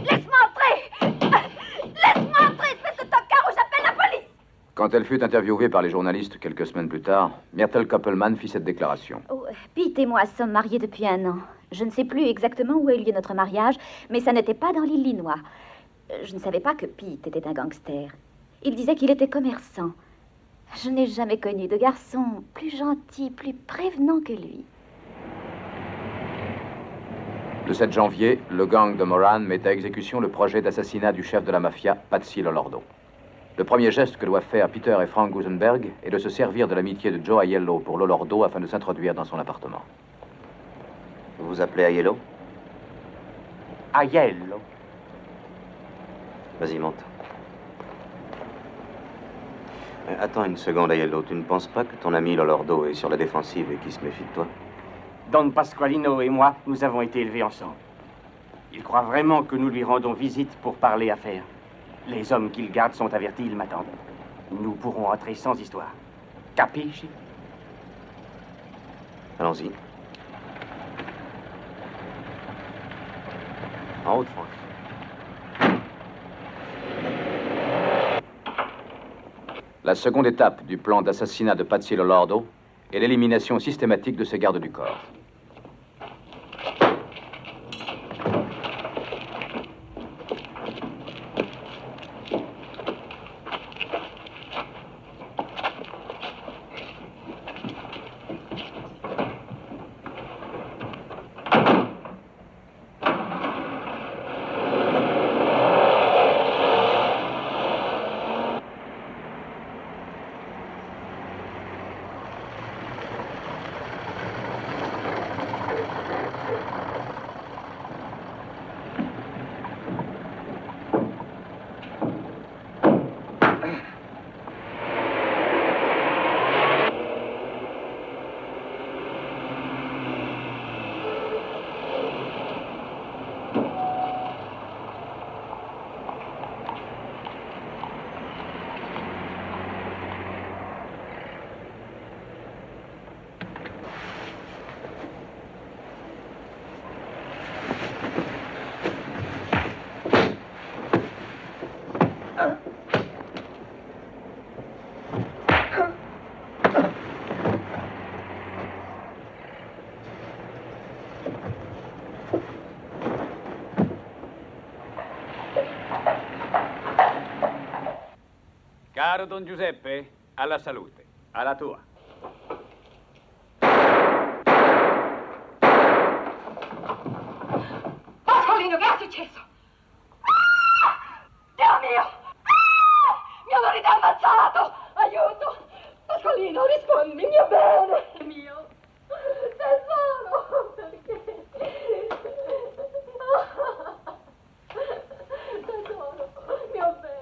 Laisse-moi entrer! Laisse-moi entrer, espèce de tocard, ou j'appelle la police! Quand elle fut interviewée par les journalistes quelques semaines plus tard, Myrtle Koppelman fit cette déclaration. Oh, Pete et moi sommes mariés depuis 1 an. Je ne sais plus exactement où a eu lieu notre mariage, mais ça n'était pas dans l'Illinois. Je ne savais pas que Pete était un gangster. Il disait qu'il était commerçant. Je n'ai jamais connu de garçon plus gentil, plus prévenant que lui. Le 7 janvier, le gang de Moran met à exécution le projet d'assassinat du chef de la mafia, Patsy Lolordo. Le premier geste que doivent faire Peter et Frank Gusenberg est de se servir de l'amitié de Joe Aiello pour Lolordo afin de s'introduire dans son appartement. Vous vous appelez Aiello? Aiello. Vas-y, monte. Attends une seconde, Aiello. Tu ne penses pas que ton ami Lolordo est sur la défensive et qu'il se méfie de toi? Don Pasqualino et moi, nous avons été élevés ensemble. Il croit vraiment que nous lui rendons visite pour parler affaires. Les hommes qu'il garde sont avertis, ils m'attendent. Nous pourrons entrer sans histoire. Capisci? Allons-y. En Haute-France. La seconde étape du plan d'assassinat de Patsy Lolordo est l'élimination systématique de ses gardes du corps. Caro Don Giuseppe, alla salute. Alla tua. Pasqualino, che è successo? Dio mio! Mio marito è ammazzato! Aiuto! Pasqualino, rispondimi, mio bene! Mio tesoro! Perché? Tesoro, mio bene!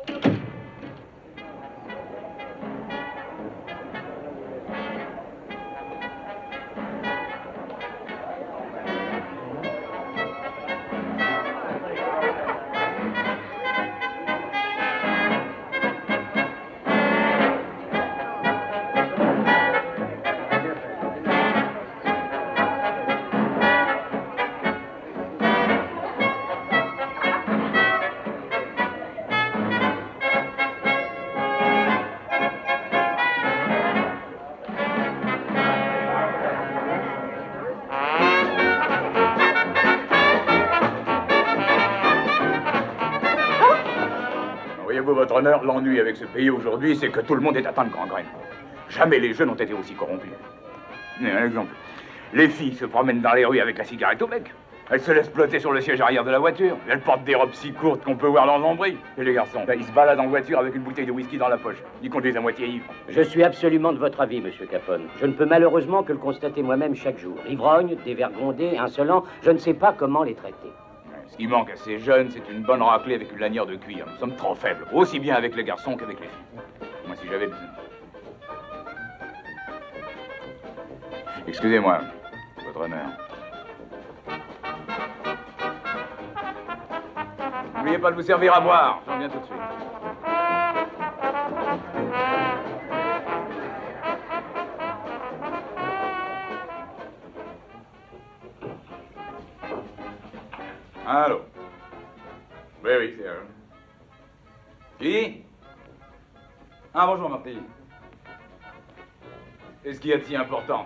Voyez-vous, votre honneur, l'ennui avec ce pays aujourd'hui, c'est que tout le monde est atteint de gangrène. Jamais les jeunes n'ont été aussi corrompus. Un exemple. Les filles se promènent dans les rues avec la cigarette au bec. Elles se laissent plotter sur le siège arrière de la voiture. Elles portent des robes si courtes qu'on peut voir leur nombril. Et les garçons, ils se baladent en voiture avec une bouteille de whisky dans la poche. Ils conduisent à moitié ivres. Je suis absolument de votre avis, monsieur Capone. Je ne peux malheureusement que le constater moi-même chaque jour. Ivrognes, dévergondés, insolents, je ne sais pas comment les traiter. Ce qui manque à ces jeunes, c'est une bonne raclée avec une lanière de cuir. Nous sommes trop faibles, aussi bien avec les garçons qu'avec les filles. Moi, si j'avais besoin... Excusez-moi, votre honneur. N'oubliez pas de vous servir à boire. Je reviens tout de suite. Allô? Oui, c'est eux. Qui? Ah, bonjour, Marty. Qu'est-ce qu'il y a de si important?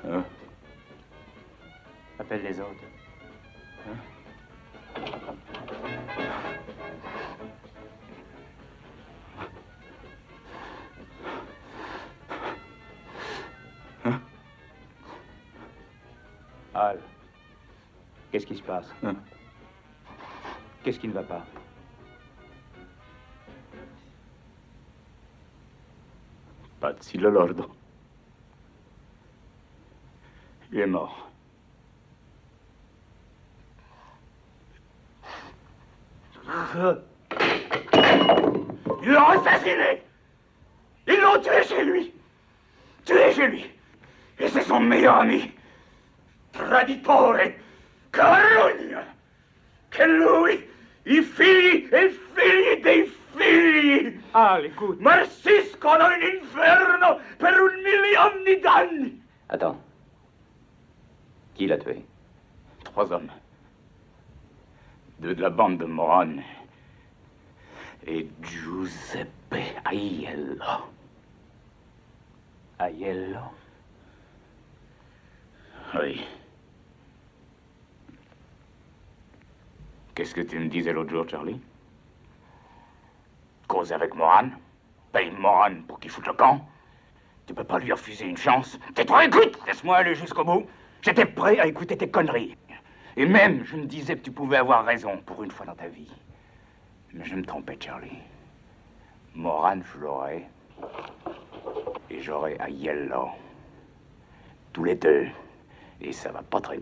Hein? Appelle les autres. Hein? Al, qu'est-ce qui se passe? Hein? Qu'est-ce qui ne va pas? Patsy Lolordo. Il est mort. Ils l'ont assassiné. Ils l'ont tué chez lui. Tué chez lui. Et c'est son meilleur ami. Traditore. Carogna. Che lui, i figli e figli dei figli. Ah, écoute. Marciscono in inferno per 1 million d'anni. Attends. Qui l'a tué? 3 hommes. 2 de la bande de Moran. Et Giuseppe Aiello. Aiello? Oui. Qu'est-ce que tu me disais l'autre jour, Charlie? Cause avec Moran? Paye Moran pour qu'il foute le camp? Tu peux pas lui refuser une chance? Tais-toi, écoute! Laisse-moi aller jusqu'au bout. J'étais prêt à écouter tes conneries. Et même, je me disais que tu pouvais avoir raison pour une fois dans ta vie. Mais je me trompais, Charlie. Moran, je l'aurais. Et j'aurais Aiello. Tous les deux. Et ça va pas très...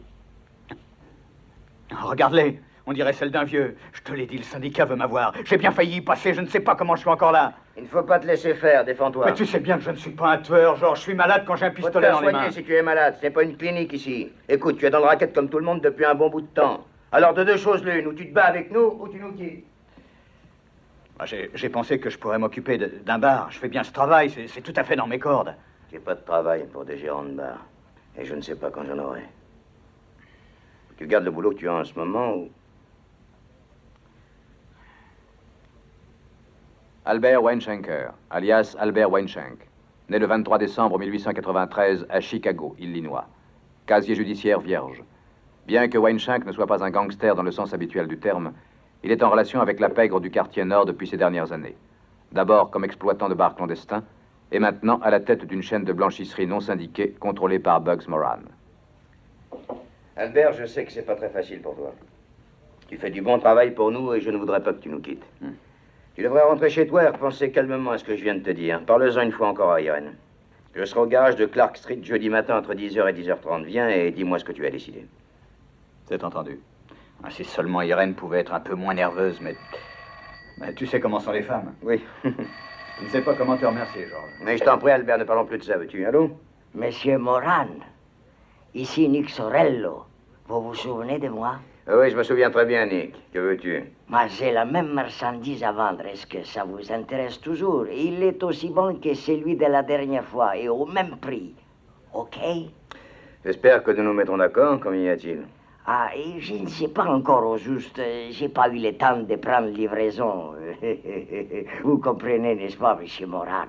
Regarde-les, on dirait celle d'un vieux. Je te l'ai dit, le syndicat veut m'avoir. J'ai bien failli y passer, je ne sais pas comment je suis encore là. Il ne faut pas te laisser faire, défends-toi. Mais tu sais bien que je ne suis pas un tueur, genre je suis malade quand j'ai un pistolet dans les mains. Faut te faire soigner si tu es malade, c'est pas une clinique ici. Écoute, tu es dans le racket comme tout le monde depuis un bon bout de temps. Alors de 2 choses l'une, ou tu te bats avec nous, ou tu nous quittes. J'ai pensé que je pourrais m'occuper d'un bar. Je fais bien ce travail, c'est tout à fait dans mes cordes. J'ai pas de travail pour des gérants de bar. Et je ne sais pas quand j'en aurai. Tu gardes le boulot que tu as en ce moment ou... Albert Weinschenker, alias Albert Weinschenk, né le 23 décembre 1893 à Chicago, Illinois. Casier judiciaire vierge. Bien que Weinschenk ne soit pas un gangster dans le sens habituel du terme, il est en relation avec la pègre du quartier nord depuis ces dernières années. D'abord comme exploitant de bars clandestins, et maintenant à la tête d'une chaîne de blanchisserie non syndiquée contrôlée par Bugs Moran. Albert, je sais que c'est pas très facile pour toi. Tu fais du bon travail pour nous et je ne voudrais pas que tu nous quittes. Tu devrais rentrer chez toi et repenser calmement à ce que je viens de te dire. Parle-en une fois encore à Irene. Je serai au garage de Clark Street jeudi matin entre 10h et 10h30. Viens et dis-moi ce que tu as décidé. C'est entendu. Si seulement Irene pouvait être un peu moins nerveuse, mais tu sais comment sont les femmes. Oui. Je ne sais pas comment te remercier, Georges. Mais je t'en prie, Albert, ne parlons plus de ça, veux-tu? Allô? Monsieur Moran, ici Nick Sorello. Vous vous souvenez de moi? Oui, je me souviens très bien, Nick. Que veux-tu? Moi, j'ai la même marchandise à vendre. Est-ce que ça vous intéresse toujours? Il est aussi bon que celui de la dernière fois et au même prix. OK? J'espère que nous nous mettrons d'accord. Combien y a-t-il? Ah, et je ne sais pas encore au juste. J'ai pas eu le temps de prendre livraison. Vous comprenez, n'est-ce pas, monsieur Moran?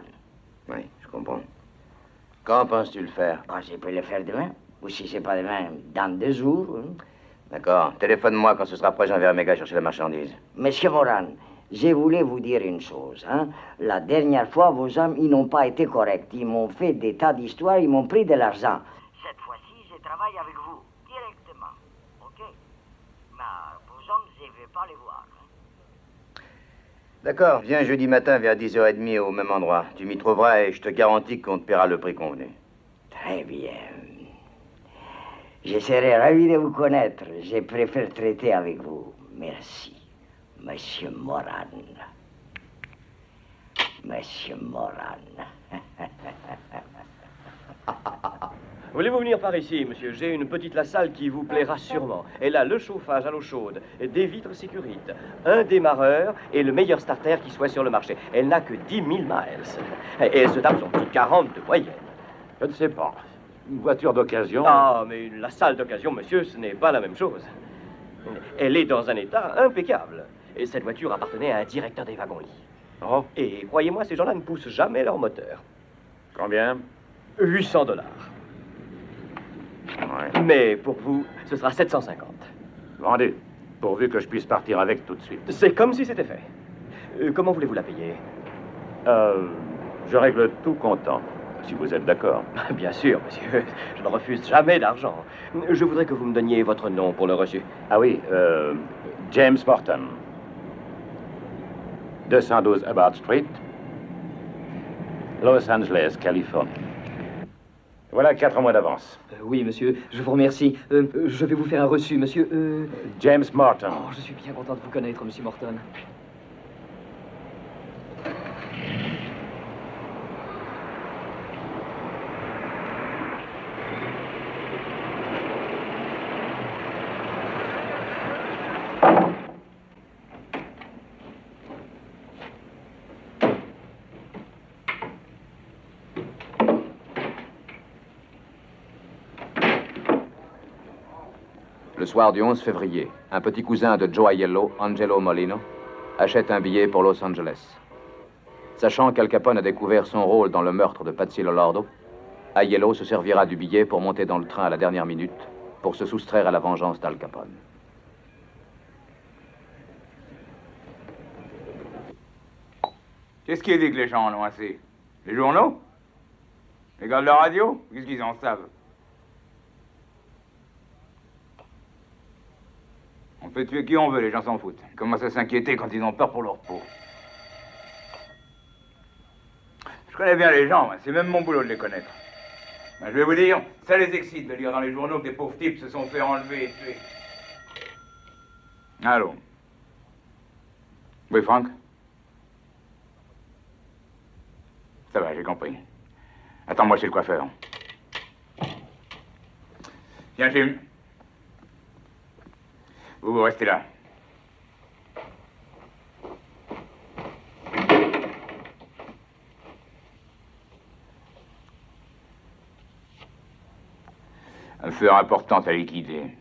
Oui, je comprends. Quand penses-tu le faire? Je peux le faire demain. Ou si c'est pas demain, dans 2 jours. D'accord. Téléphone-moi quand ce sera prêt, j'enverrai mes gars chercher la marchandise. Monsieur Moran, je voulais vous dire une chose. La dernière fois, vos hommes, ils n'ont pas été corrects. Ils m'ont fait des tas d'histoires, ils m'ont pris de l'argent. Cette fois-ci, je travaille avec vous, directement. OK? Mais vos hommes, je ne vais pas les voir. D'accord. Viens jeudi matin vers 10h30 au même endroit. Tu m'y trouveras et je te garantis qu'on te paiera le prix convenu. Très bien. Je serai ravi de vous connaître. Je préfère traiter avec vous. Merci, Monsieur Moran. Monsieur Moran. Voulez-vous venir par ici, monsieur? J'ai une petite la salle qui vous plaira sûrement. Elle a le chauffage à l'eau chaude, des vitres sécurites, un démarreur et le meilleur starter qui soit sur le marché. Elle n'a que 10 000 miles. Et elle se tape son petit 40 de moyenne. Je ne sais pas. Une voiture d'occasion? Ah, mais la salle d'occasion, monsieur, ce n'est pas la même chose. Elle est dans un état impeccable. Et cette voiture appartenait à un directeur des wagons-lits. Oh. Et croyez-moi, ces gens-là ne poussent jamais leur moteur. Combien? 800 $. Ouais. Mais pour vous, ce sera 750. Vendu. Pourvu que je puisse partir avec tout de suite. C'est comme si c'était fait. Comment voulez-vous la payer? Je règle tout comptant, si vous êtes d'accord. Bien sûr, monsieur. Je ne refuse jamais d'argent. Je voudrais que vous me donniez votre nom pour le reçu. Ah oui, James Morton. 212 Abbott Street, Los Angeles, Californie. Voilà 4 mois d'avance. Oui, monsieur, je vous remercie. Je vais vous faire un reçu, monsieur. James Morton. Oh, je suis bien content de vous connaître, monsieur Morton. Le soir du 11 février, un petit cousin de Joe Aiello, Angelo Molino, achète un billet pour Los Angeles. Sachant qu'Al Capone a découvert son rôle dans le meurtre de Patsy Lolordo, Aiello se servira du billet pour monter dans le train à la dernière minute pour se soustraire à la vengeance d'Al Capone. Qu'est-ce qui dit que les gens en ont assez? Les journaux? Les gars de la radio? Qu'est-ce qu'ils en savent? On peut tuer qui on veut, les gens s'en foutent. Ils commencent à s'inquiéter quand ils ont peur pour leur peau. Je connais bien les gens, c'est même mon boulot de les connaître. Ben, je vais vous dire, ça les excite de lire dans les journaux que des pauvres types se sont fait enlever et tuer. Allô? Oui, Franck? Ça va, j'ai compris. Attends-moi chez le coiffeur. Tiens, Jim. Vous restez là. Affaire importante à liquider.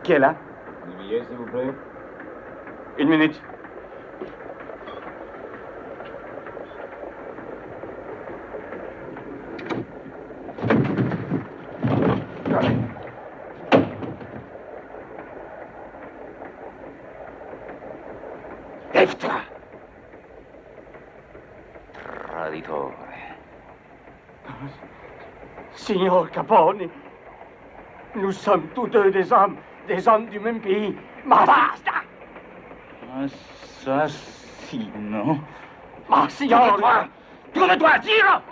Qui est là? Des billets, s'il vous plaît. Une minute. Lève-toi. Traditore. Signor Capone, nous sommes tous deux des hommes du même pays. Ma basta! Assassino. Ma signora! Tourne-toi, tire!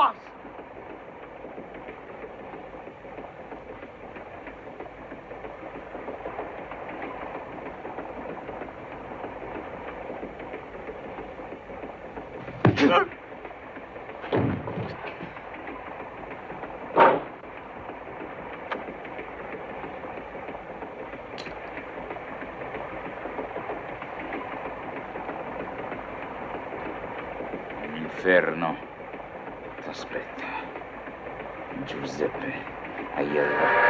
L'inferno t'aspetta. Giuseppe Aiello.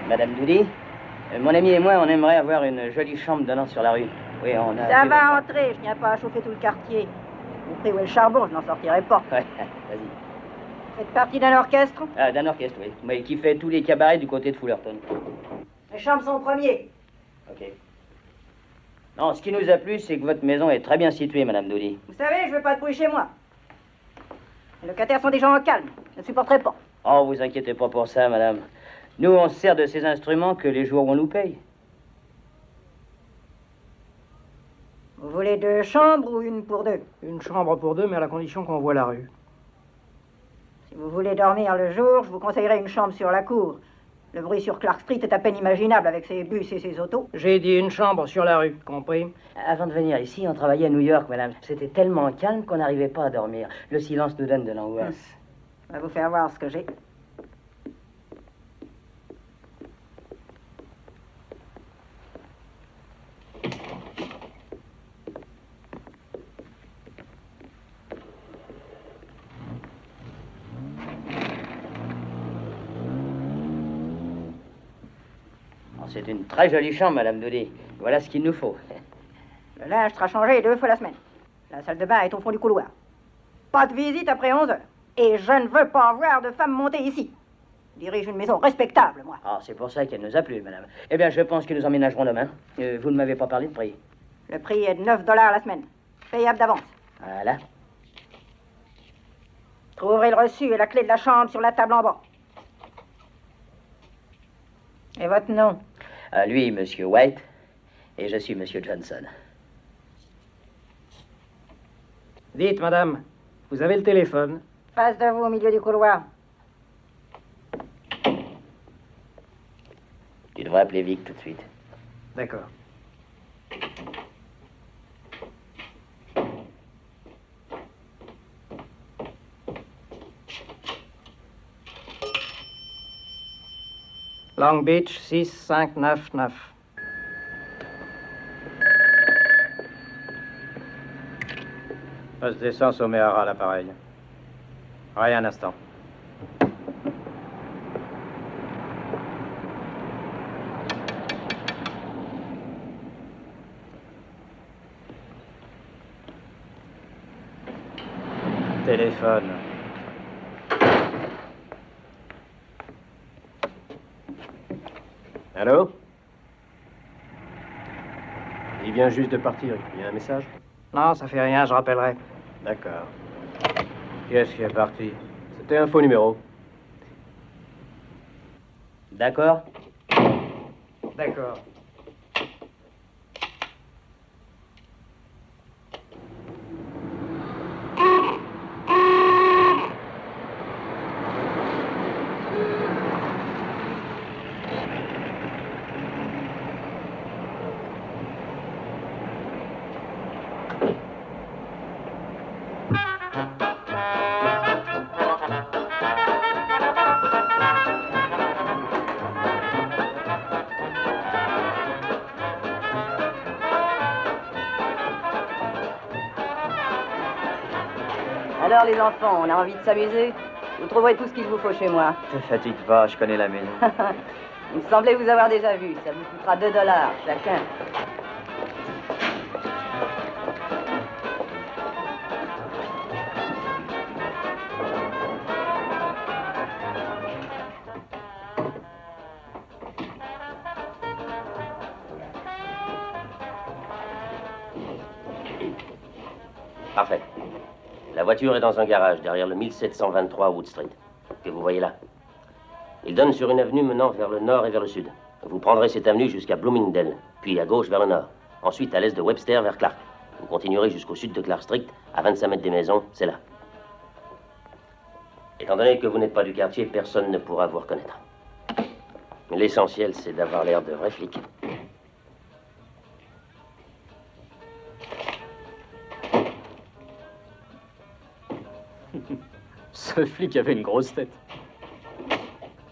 Madame Doody, Mon ami et moi, on aimerait avoir une jolie chambre donnant sur la rue. Oui, on a... Ça va entrer, je tiens pas à chauffer tout le quartier. Vous prie où est le charbon, je n'en sortirai pas. Ouais, vas-y. Vous faites partie d'un orchestre? Ah, d'un orchestre, oui. Mais qui fait tous les cabarets du côté de Fullerton. Les chambres sont au premier. Ok. Non, ce qui nous a plu, c'est que votre maison est très bien située, Madame Doody. Vous savez, je veux pas de bruit chez moi. Les locataires sont des gens calmes, je ne supporterai pas. Oh, vous inquiétez pas pour ça, Madame. Nous, on se sert de ces instruments que les jours où on nous paye. Vous voulez 2 chambres ou une pour 2? Une chambre pour 2, mais à la condition qu'on voit la rue. Si vous voulez dormir le jour, je vous conseillerais une chambre sur la cour. Le bruit sur Clark Street est à peine imaginable avec ses bus et ses autos. J'ai dit une chambre sur la rue, compris? Avant de venir ici, on travaillait à New York, Madame. C'était tellement calme qu'on n'arrivait pas à dormir. Le silence nous donne de l'angoisse. On va vous faire voir ce que j'ai. C'est une très jolie chambre, Madame Doody. Voilà ce qu'il nous faut. Le linge sera changé 2 fois la semaine. La salle de bain est au fond du couloir. Pas de visite après 11 heures. Et je ne veux pas voir de femme monter ici. Je dirige une maison respectable, moi. Ah, c'est pour ça qu'elle nous a plu, Madame. Eh bien, je pense que nous emménagerons demain. Vous ne m'avez pas parlé de prix. Le prix est de 9 $ la semaine. Payable d'avance. Voilà. Trouverez le reçu et la clé de la chambre sur la table en bas. Et votre nom? Lui, Monsieur White, et je suis Monsieur Johnson. Dites, madame, vous avez le téléphone? Face de vous, au milieu du couloir. Tu devrais appeler Vic tout de suite. D'accord. Long Beach, 6599. Poste d'essence au Méhara, l'appareil. Rien un instant. Téléphone. Allô? Il vient juste de partir. Il y a un message? Non, ça fait rien, je rappellerai. D'accord. Qui est-ce qui est parti? C'était un faux numéro. D'accord? D'accord. Alors les enfants, on a envie de s'amuser? Vous trouverez tout ce qu'il vous faut chez moi. Te fatigue pas, je connais la maison. Il me semblait vous avoir déjà vu. Ça vous coûtera 2 $ chacun. Parfait. La voiture est dans un garage derrière le 1723 Wood Street, que vous voyez là. Il donne sur une avenue menant vers le nord et vers le sud. Vous prendrez cette avenue jusqu'à Bloomingdale, puis à gauche vers le nord. Ensuite à l'est de Webster vers Clark. Vous continuerez jusqu'au sud de Clark Street, à 25 mètres des maisons, c'est là. Étant donné que vous n'êtes pas du quartier, personne ne pourra vous reconnaître. Mais l'essentiel, c'est d'avoir l'air de vrai flic. Ce flic avait une grosse tête.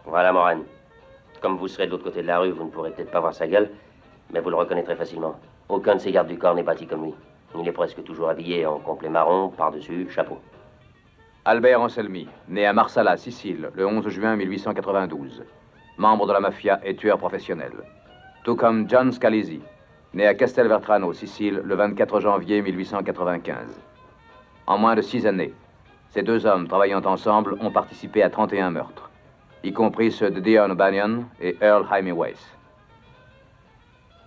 Voilà, Moran. Comme vous serez de l'autre côté de la rue, vous ne pourrez peut-être pas voir sa gueule, mais vous le reconnaîtrez facilement. Aucun de ses gardes du corps n'est bâti comme lui. Il est presque toujours habillé en complet marron, par-dessus, chapeau. Albert Anselmi, né à Marsala, Sicile, le 11 juin 1892. Membre de la mafia et tueur professionnel. tout comme John Scalisi, né à Castelvetrano, Sicile, le 24 janvier 1895. En moins de 6 années, ces deux hommes travaillant ensemble ont participé à 31 meurtres, y compris ceux de Dion O'Banion et Earl Hymie-Weiss.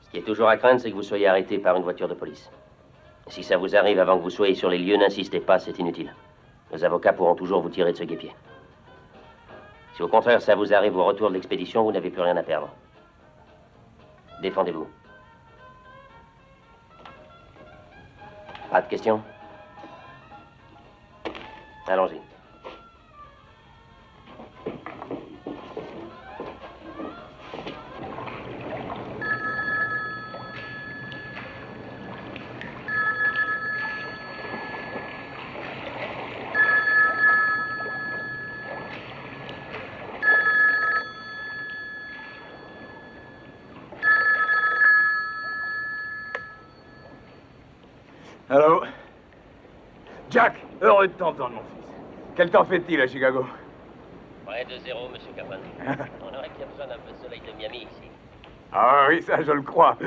Ce qui est toujours à craindre, c'est que vous soyez arrêté par une voiture de police. Si ça vous arrive avant que vous soyez sur les lieux, n'insistez pas, c'est inutile. Nos avocats pourront toujours vous tirer de ce guêpier. Si au contraire ça vous arrive au retour de l'expédition, vous n'avez plus rien à perdre. Défendez-vous. Pas de questions? Allons-y. Allô? Jack, heureux de t'entendre, mon fils. Quel temps fait-il à Chicago? Près de zéro, monsieur Capone. On aurait bien besoin d'un peu de soleil de Miami ici. Ah oui, ça, je le crois.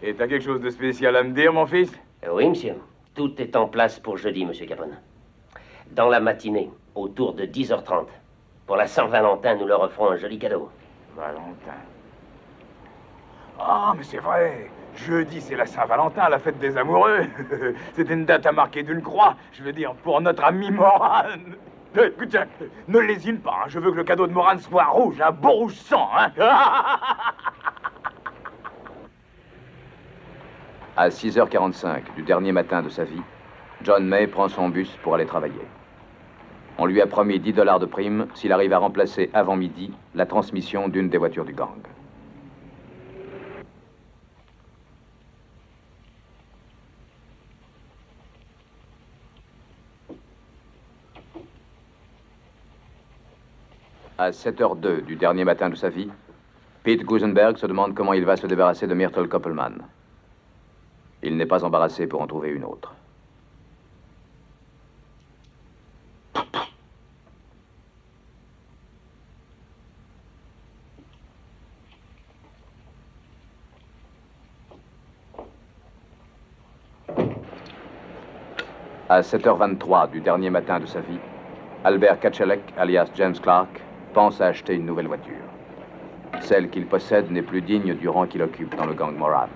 Et t'as quelque chose de spécial à me dire, mon fils? Oui, monsieur. Tout est en place pour jeudi, monsieur Capone. Dans la matinée, autour de 10h30. Pour la Saint-Valentin, nous leur offrons un joli cadeau. Valentin. Ah, mais c'est vrai. Jeudi, c'est la Saint-Valentin, la fête des amoureux. C'était une date à marquer d'une croix. Je veux dire, pour notre ami Moran. Écoute, Jack, ne lésine pas. Hein. Je veux que le cadeau de Moran soit rouge, un beau rouge sang. Hein. À 6h45 du dernier matin de sa vie, John May prend son bus pour aller travailler. On lui a promis $10 de prime s'il arrive à remplacer avant midi la transmission d'une des voitures du gang. À 7h02 du dernier matin de sa vie, Pete Gusenberg se demande comment il va se débarrasser de Myrtle Koppelman. Il n'est pas embarrassé pour en trouver une autre. À 7h23 du dernier matin de sa vie, Albert Kachelek, alias James Clark, pense à acheter une nouvelle voiture. Celle qu'il possède n'est plus digne du rang qu'il occupe dans le gang Moran.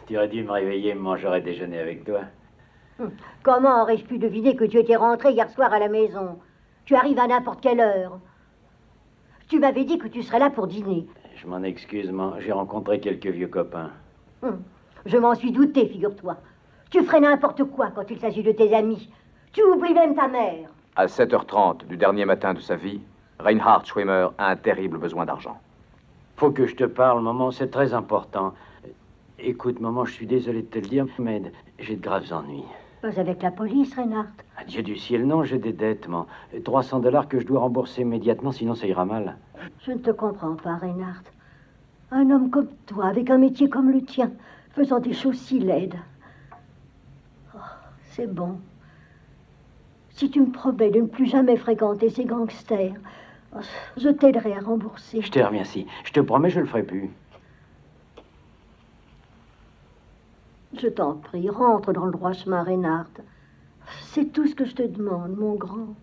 Tu aurais dû me réveiller et me mangerais déjeuner avec toi. Comment aurais-je pu deviner que tu étais rentré hier soir à la maison? Tu arrives à n'importe quelle heure. Tu m'avais dit que tu serais là pour dîner. Je m'en excuse, mais j'ai rencontré quelques vieux copains. Je m'en suis douté, figure-toi. Tu ferais n'importe quoi quand il s'agit de tes amis. Tu oublies même ta mère. À 7h30 du dernier matin de sa vie, Reinhard Schwimmer a un terrible besoin d'argent. Faut que je te parle, maman, c'est très important. Écoute, maman, je suis désolé de te le dire, mais j'ai de graves ennuis. Pas avec la police, Reinhard. Dieu du ciel, non, j'ai des dettes, maman. $300 que je dois rembourser immédiatement, sinon ça ira mal. Je ne te comprends pas, Reinhard. Un homme comme toi, avec un métier comme le tien, faisant des choses si laides. Oh, c'est bon. Si tu me promets de ne plus jamais fréquenter ces gangsters, je t'aiderai à rembourser. Je te remercie. Je te promets, je le ferai plus. Je t'en prie, rentre dans le droit chemin, Reinhard. C'est tout ce que je te demande, mon grand.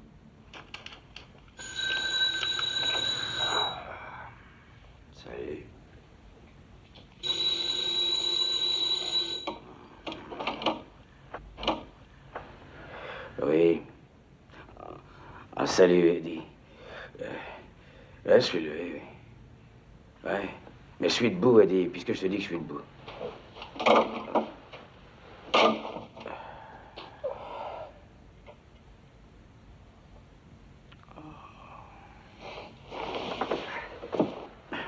Salut. Oui. Ah, salut, Eddie. Je suis levé, oui. Ouais. Mais je suis debout, Eddie, puisque je te dis que je suis debout.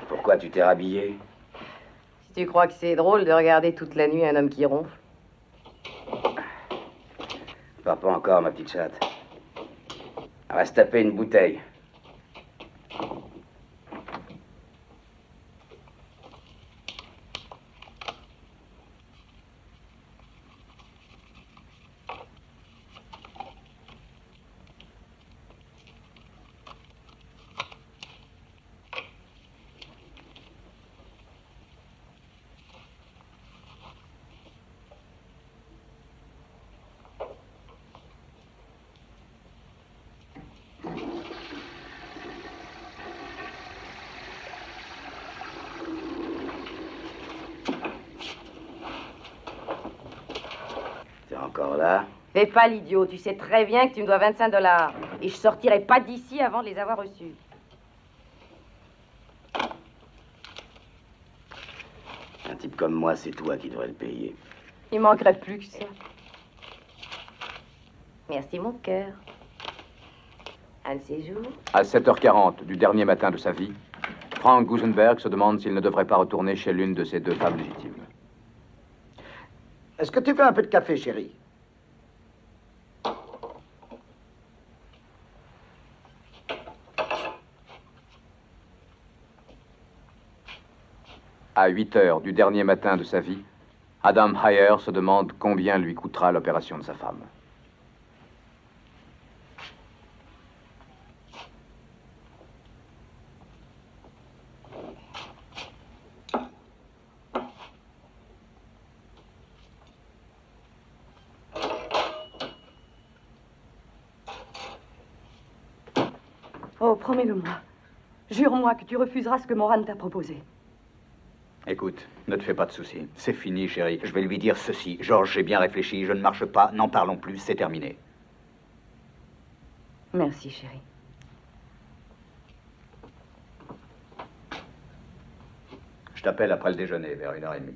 Pourquoi tu t'es rhabillé? Si tu crois que c'est drôle de regarder toute la nuit un homme qui ronfle. Pars pas encore, ma petite chatte. On va se taper une bouteille. Encore là? Fais pas l'idiot, tu sais très bien que tu me dois 25 $. Et je sortirai pas d'ici avant de les avoir reçus. Un type comme moi, c'est toi qui devrais le payer. Il manquerait plus que ça. Merci, mon cœur. Un de ces jours. À 7h40 du dernier matin de sa vie, Frank Gusenberg se demande s'il ne devrait pas retourner chez l'une de ses 2 femmes légitimes. Est-ce que tu veux un peu de café, chérie? À 8h du dernier matin de sa vie, Adam Heyer se demande combien lui coûtera l'opération de sa femme. Oh, promets-le-moi. Jure-moi que tu refuseras ce que Moran t'a proposé. Écoute, ne te fais pas de soucis. C'est fini, chérie. Je vais lui dire ceci. Georges, j'ai bien réfléchi. Je ne marche pas. N'en parlons plus. C'est terminé. Merci, chérie. Je t'appelle après le déjeuner, vers 1h30.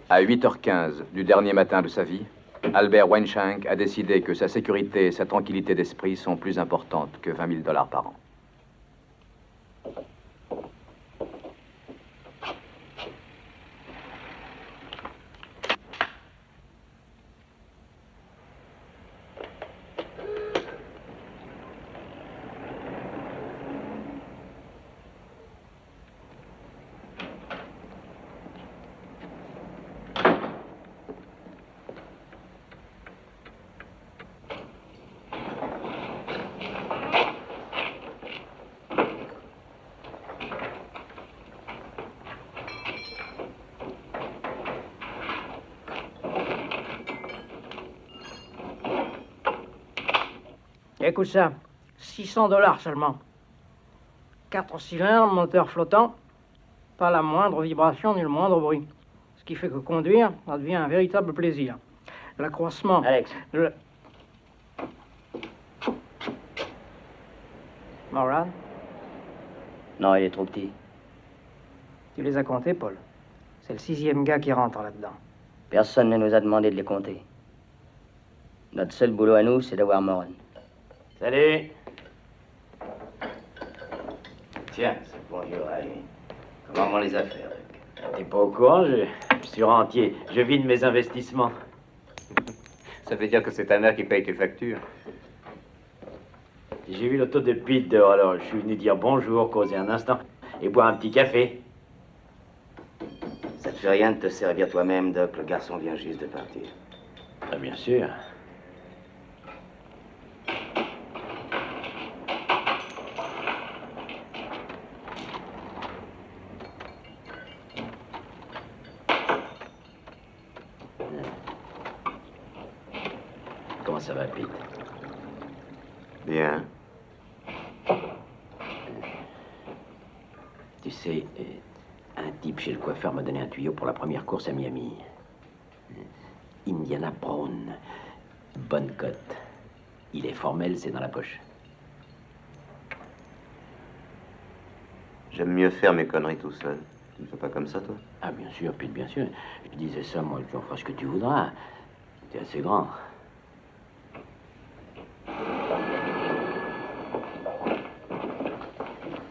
À 8h15 du dernier matin de sa vie, Albert Weinschenk a décidé que sa sécurité et sa tranquillité d'esprit sont plus importantes que 20 000 $ par an. Écoute ça, 600 $ seulement. 4 cylindres, moteur flottant, pas la moindre vibration ni le moindre bruit. Ce qui fait que conduire, ça devient un véritable plaisir. L'accroissement... Alex. Moran, Non, il est trop petit. tu les as comptés, Paul. C'est le 6e gars qui rentre là-dedans. Personne ne nous a demandé de les compter. Notre seul boulot à nous, c'est d'avoir Moran. Salut. Tiens, c'est bonjour à lui. Comment vont les affaires, Luc? T'es pas au courant, je suis rentier. Je vis de mes investissements. Ça veut dire que c'est ta mère qui paye tes factures. J'ai vu l'auto de Pete dehors, alors je suis venu dire bonjour, causer un instant et boire un petit café. Ça te fait rien de te servir toi-même, Doc? Le garçon vient juste de partir. Ah, bien sûr. Comment ça va, Pete? Bien. Tu sais, un type chez le coiffeur m'a donné un tuyau pour la première course à Miami. Indiana Brown. Bonne cote. Il est formel, c'est dans la poche. J'aime mieux faire mes conneries tout seul. Tu ne fais pas comme ça, toi? Ah, bien sûr, Pete, bien sûr. Je disais ça, moi, tu en feras ce que tu voudras. T'es assez grand.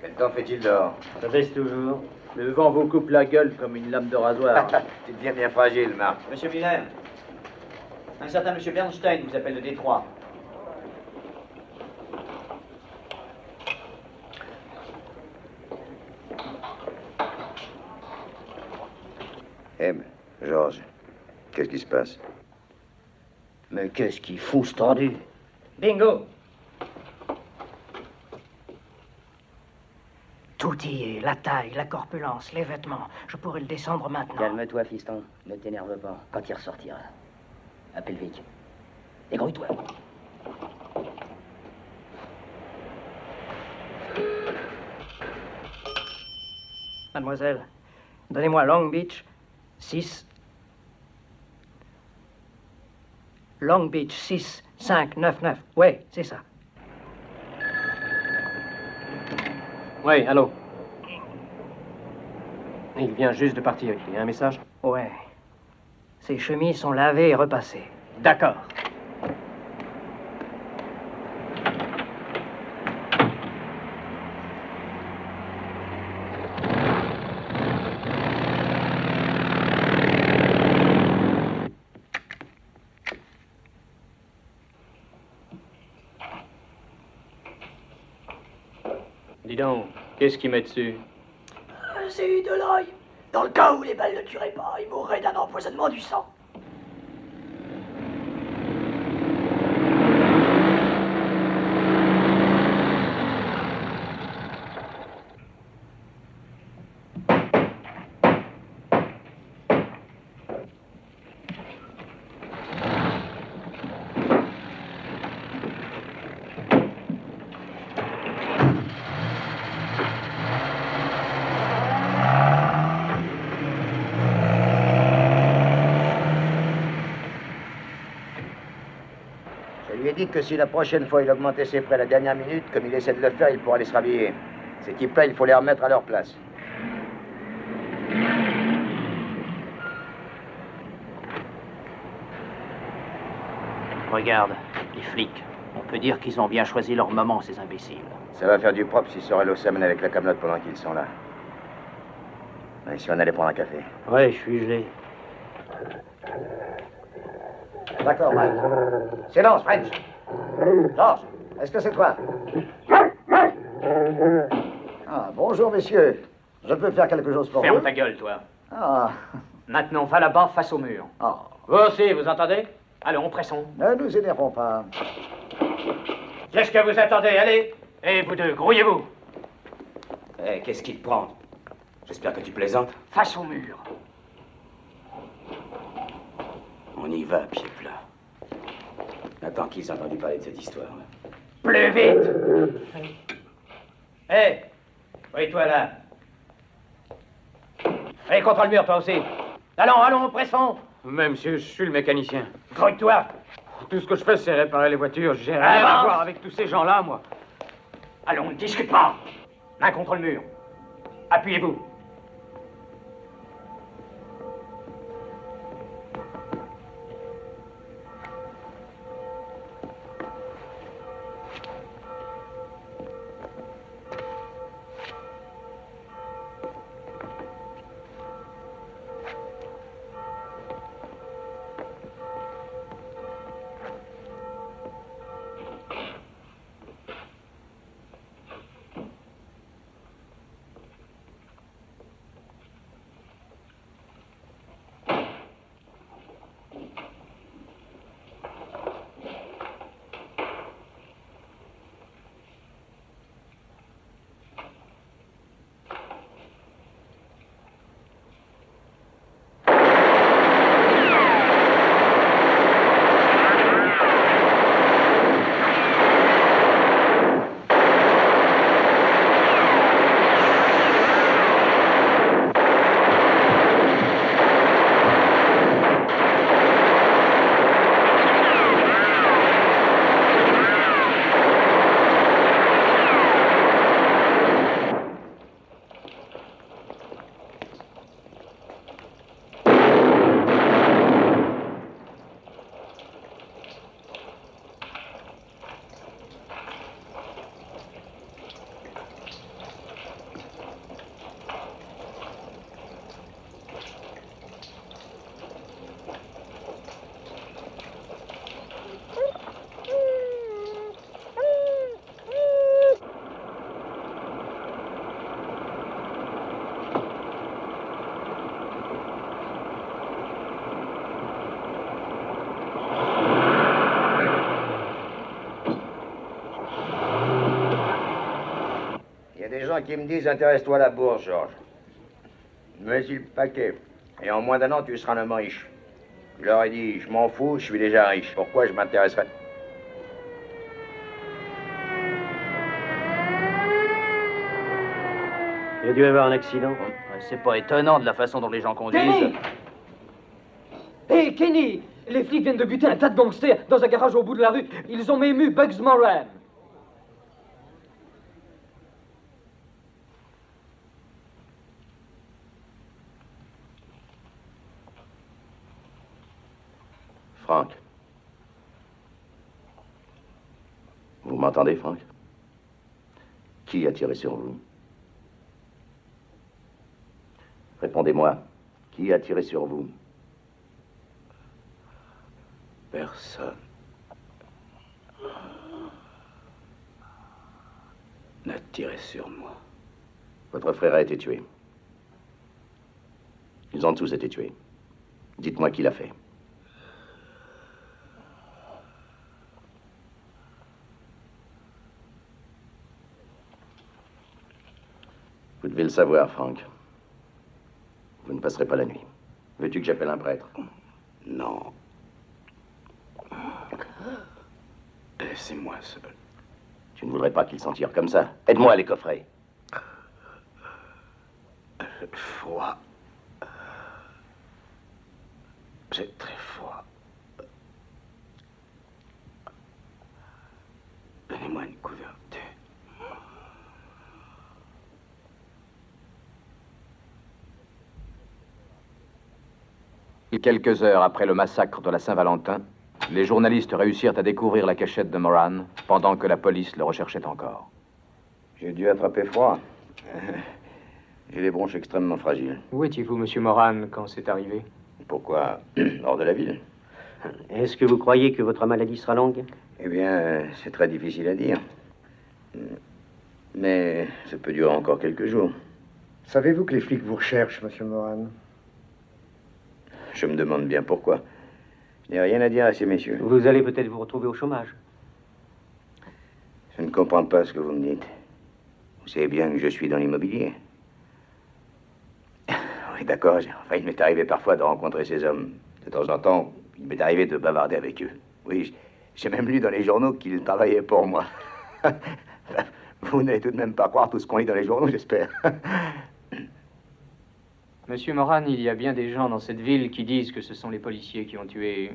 Quel temps fait-il dehors? Ça baisse toujours. Le vent vous coupe la gueule comme une lame de rasoir. Tu deviens bien fragile, Marc. Monsieur Miller, un certain monsieur Bernstein vous appelle de Détroit. Em, Georges, qu'est-ce qui se passe? Mais qu'est-ce qu'il fout, ce tendu? Bingo! Tout y est, la taille, la corpulence, les vêtements. Je pourrais le descendre maintenant. Calme-toi, fiston. Ne t'énerve pas. Quand il ressortira. Appelle Vic. Dégrouille-toi. Mademoiselle, donnez-moi Long Beach, 6. Long Beach 6599. Ouais, c'est ça. Oui, allô. Il vient juste de partir. Il y a un message? Ouais. Ses chemises sont lavées et repassées. D'accord. Dis donc, qu'est-ce qu'il met dessus? C'est de l'ail. Dans le cas où les balles ne tueraient pas, il mourrait d'un empoisonnement du sang. Je lui ai dit que si la prochaine fois il augmentait ses prix à la dernière minute, comme il essaie de le faire, il pourra aller se rhabiller. Ces types-là, il faut les remettre à leur place. Regarde, les flics. On peut dire qu'ils ont bien choisi leur moment, ces imbéciles. Ça va faire du propre si Sorello s'amène avec la camelote pendant qu'ils sont là. Et si on allait prendre un café? Ouais, je suis gelé. D'accord, Mike. Silence, French. George, est-ce que c'est toi? Ah, bonjour, messieurs. Je peux faire quelque chose pour vous? Ferme ta gueule, toi. Ah. Maintenant, va là-bas, face au mur. Ah. Vous aussi, vous entendez? Allons, pressons. Ne nous énervons pas. Qu'est-ce que vous attendez? Allez! Et vous deux, grouillez-vous! Eh, qu'est-ce qui te prend? J'espère que tu plaisantes. Face au mur. On y va, pied plat. Attends qu'ils aient entendu parler de cette histoire. Plus vite! Hé! Oui, toi là. Allez, contre le mur, toi aussi. Allons, pressons! Mais monsieur, je suis le mécanicien. Grouille-toi! Tout ce que je fais, c'est réparer les voitures. J'ai rien à voir avec tous ces gens-là, moi. Allons, ne discute pas! Main contre le mur. Appuyez-vous. Qui me disent intéresse-toi à la bourse, Georges. Mais le paquet. Et en moins d'un an, tu seras un homme riche. Je leur ai dit, je m'en fous, je suis déjà riche. Pourquoi je m'intéresserais? Il y a dû y avoir un accident. C'est pas étonnant de la façon dont les gens conduisent. Kenny! Hé, Kenny! Les flics viennent de buter un tas de gangsters dans un garage au bout de la rue. Ils ont ému Bugs Moran. Frank. Vous m'entendez, Frank? Qui a tiré sur vous? Répondez-moi. Qui a tiré sur vous? Personne n'a tiré sur moi. Votre frère a été tué. Ils ont tous été tués. Dites-moi qui l'a fait. Vous devez le savoir, Frank. Vous ne passerez pas la nuit. Veux-tu que j'appelle un prêtre? Non. Laissez-moi seul. Tu ne voudrais pas qu'il s'en tire comme ça. Aide-moi à les coffrer. J'ai froid. J'ai très froid. Donnez-moi une couverture. Quelques heures après le massacre de la Saint-Valentin, les journalistes réussirent à découvrir la cachette de Moran pendant que la police le recherchait encore. J'ai dû attraper froid. J'ai les bronches extrêmement fragiles. Où étiez-vous, monsieur Moran, quand c'est arrivé? Pourquoi? Hors de la ville. Est-ce que vous croyez que votre maladie sera longue? Eh bien, c'est très difficile à dire. Mais ça peut durer encore quelques jours. Savez-vous que les flics vous recherchent, monsieur Moran? Je me demande bien pourquoi. Je n'ai rien à dire à ces messieurs. Vous allez peut-être vous retrouver au chômage. Je ne comprends pas ce que vous me dites. Vous savez bien que je suis dans l'immobilier. Oui, d'accord. Enfin, il m'est arrivé parfois de rencontrer ces hommes. De temps en temps, il m'est arrivé de bavarder avec eux. Oui, j'ai même lu dans les journaux qu'ils travaillaient pour moi. Vous n'allez tout de même pas croire tout ce qu'on lit dans les journaux, j'espère. Monsieur Moran, il y a bien des gens dans cette ville qui disent que ce sont les policiers qui ont tué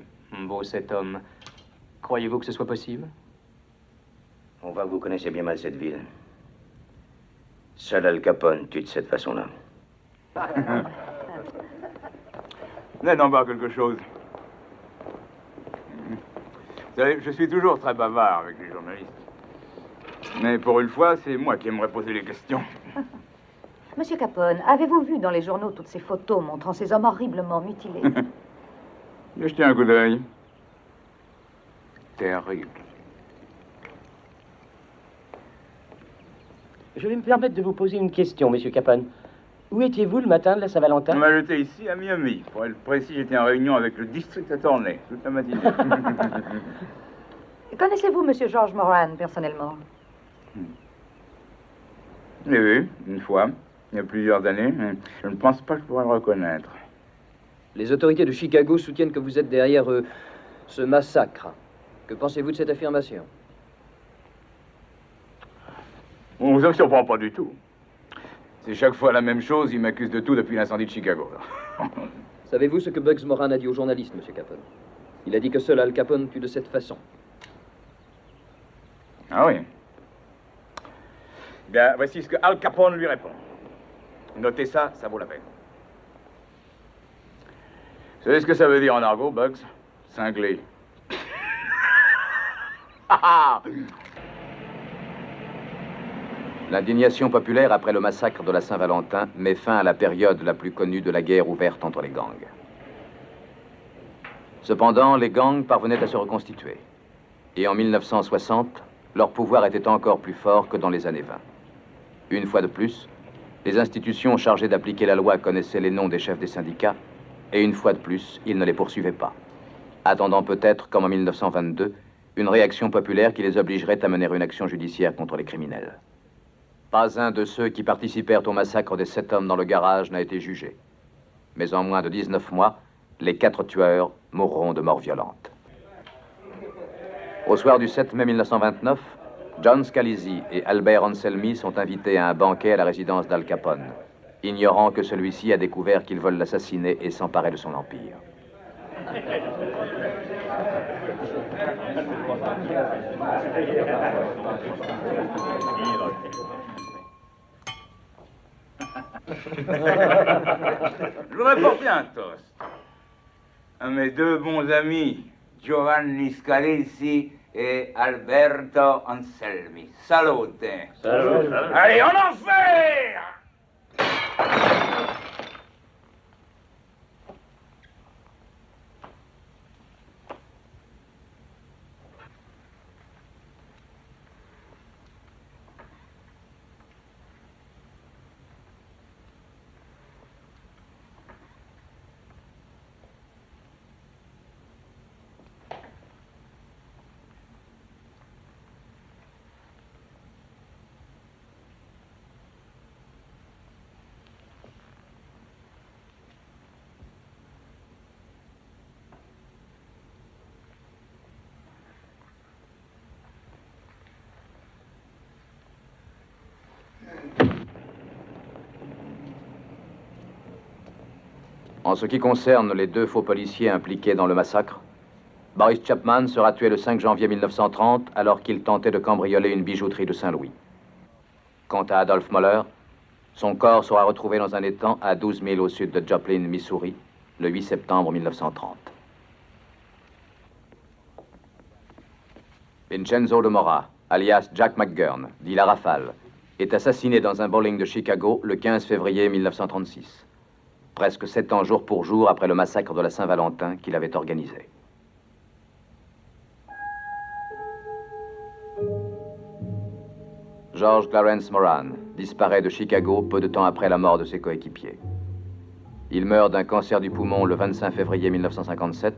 cet homme. Croyez-vous que ce soit possible? On voit que vous connaissez bien mal cette ville. Seul Al Capone tue de cette façon-là. Venez d'en boire quelque chose. Vous savez, je suis toujours très bavard avec les journalistes. Mais pour une fois, c'est moi qui aimerais poser les questions. Monsieur Capone, avez-vous vu dans les journaux toutes ces photos montrant ces hommes horriblement mutilés? J'ai jeté un coup d'œil. Terrible. Je vais me permettre de vous poser une question, monsieur Capone. Où étiez-vous le matin de la Saint-Valentin? On m'a jeté ici, à Miami. Pour être précis, j'étais en réunion avec le district attorney toute la matinée. Connaissez-vous monsieur George Moran, personnellement? Je l'ai vu, une fois, il y a plusieurs années, mais je ne pense pas que je pourrais le reconnaître. Les autorités de Chicago soutiennent que vous êtes derrière ce massacre. Que pensez-vous de cette affirmation? On vous en surprend pas du tout. C'est chaque fois la même chose, ils m'accusent de tout depuis l'incendie de Chicago. Savez-vous ce que Bugs Moran a dit aux journalistes, monsieur Capone? Il a dit que seul Al Capone tue de cette façon. Ah oui. Bien, voici ce que Al Capone lui répond. Notez ça, ça vaut la peine. Vous savez ce que ça veut dire en argot, Bugs? Cinglé. L'indignation populaire après le massacre de la Saint-Valentin met fin à la période la plus connue de la guerre ouverte entre les gangs. Cependant, les gangs parvenaient à se reconstituer. Et en 1960, leur pouvoir était encore plus fort que dans les années 20. Une fois de plus, les institutions chargées d'appliquer la loi connaissaient les noms des chefs des syndicats, et une fois de plus, ils ne les poursuivaient pas, attendant peut-être, comme en 1922, une réaction populaire qui les obligerait à mener une action judiciaire contre les criminels. Pas un de ceux qui participèrent au massacre des 7 hommes dans le garage n'a été jugé. Mais en moins de 19 mois, les 4 tueurs mourront de mort violente. Au soir du 7 mai 1929, John Scalisi et Albert Anselmi sont invités à un banquet à la résidence d'Al Capone, ignorant que celui-ci a découvert qu'ils veulent l'assassiner et s'emparer de son empire. Je voudrais porter un toast à mes deux bons amis, Giovanni Scalesi et Alberto Anselmi. Salute. Salute. Allez, en enfer! En ce qui concerne les deux faux policiers impliqués dans le massacre, Boris Chapman sera tué le 5 janvier 1930 alors qu'il tentait de cambrioler une bijouterie de Saint-Louis. Quant à Adolf Moller, son corps sera retrouvé dans un étang à 12 milles au sud de Joplin, Missouri, le 8 septembre 1930. Vincenzo de Mora, alias Jack McGurn, dit La Rafale, est assassiné dans un bowling de Chicago le 15 février 1936. Presque 7 ans jour pour jour après le massacre de la Saint-Valentin qu'il avait organisé. George Clarence Moran disparaît de Chicago peu de temps après la mort de ses coéquipiers. Il meurt d'un cancer du poumon le 25 février 1957,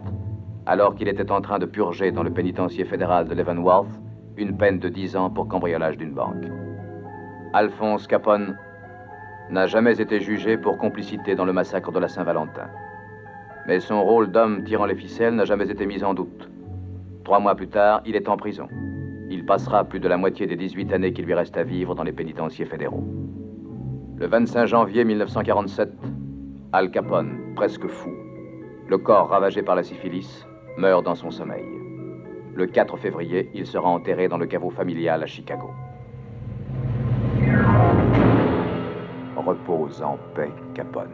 alors qu'il était en train de purger dans le pénitencier fédéral de Leavenworth une peine de 10 ans pour cambriolage d'une banque. Alphonse Capone n'a jamais été jugé pour complicité dans le massacre de la Saint-Valentin. Mais son rôle d'homme tirant les ficelles n'a jamais été mis en doute. 3 mois plus tard, il est en prison. Il passera plus de la moitié des 18 années qui lui restent à vivre dans les pénitenciers fédéraux. Le 25 janvier 1947, Al Capone, presque fou, le corps ravagé par la syphilis, meurt dans son sommeil. Le 4 février, il sera enterré dans le caveau familial à Chicago. Repose en paix, Capone.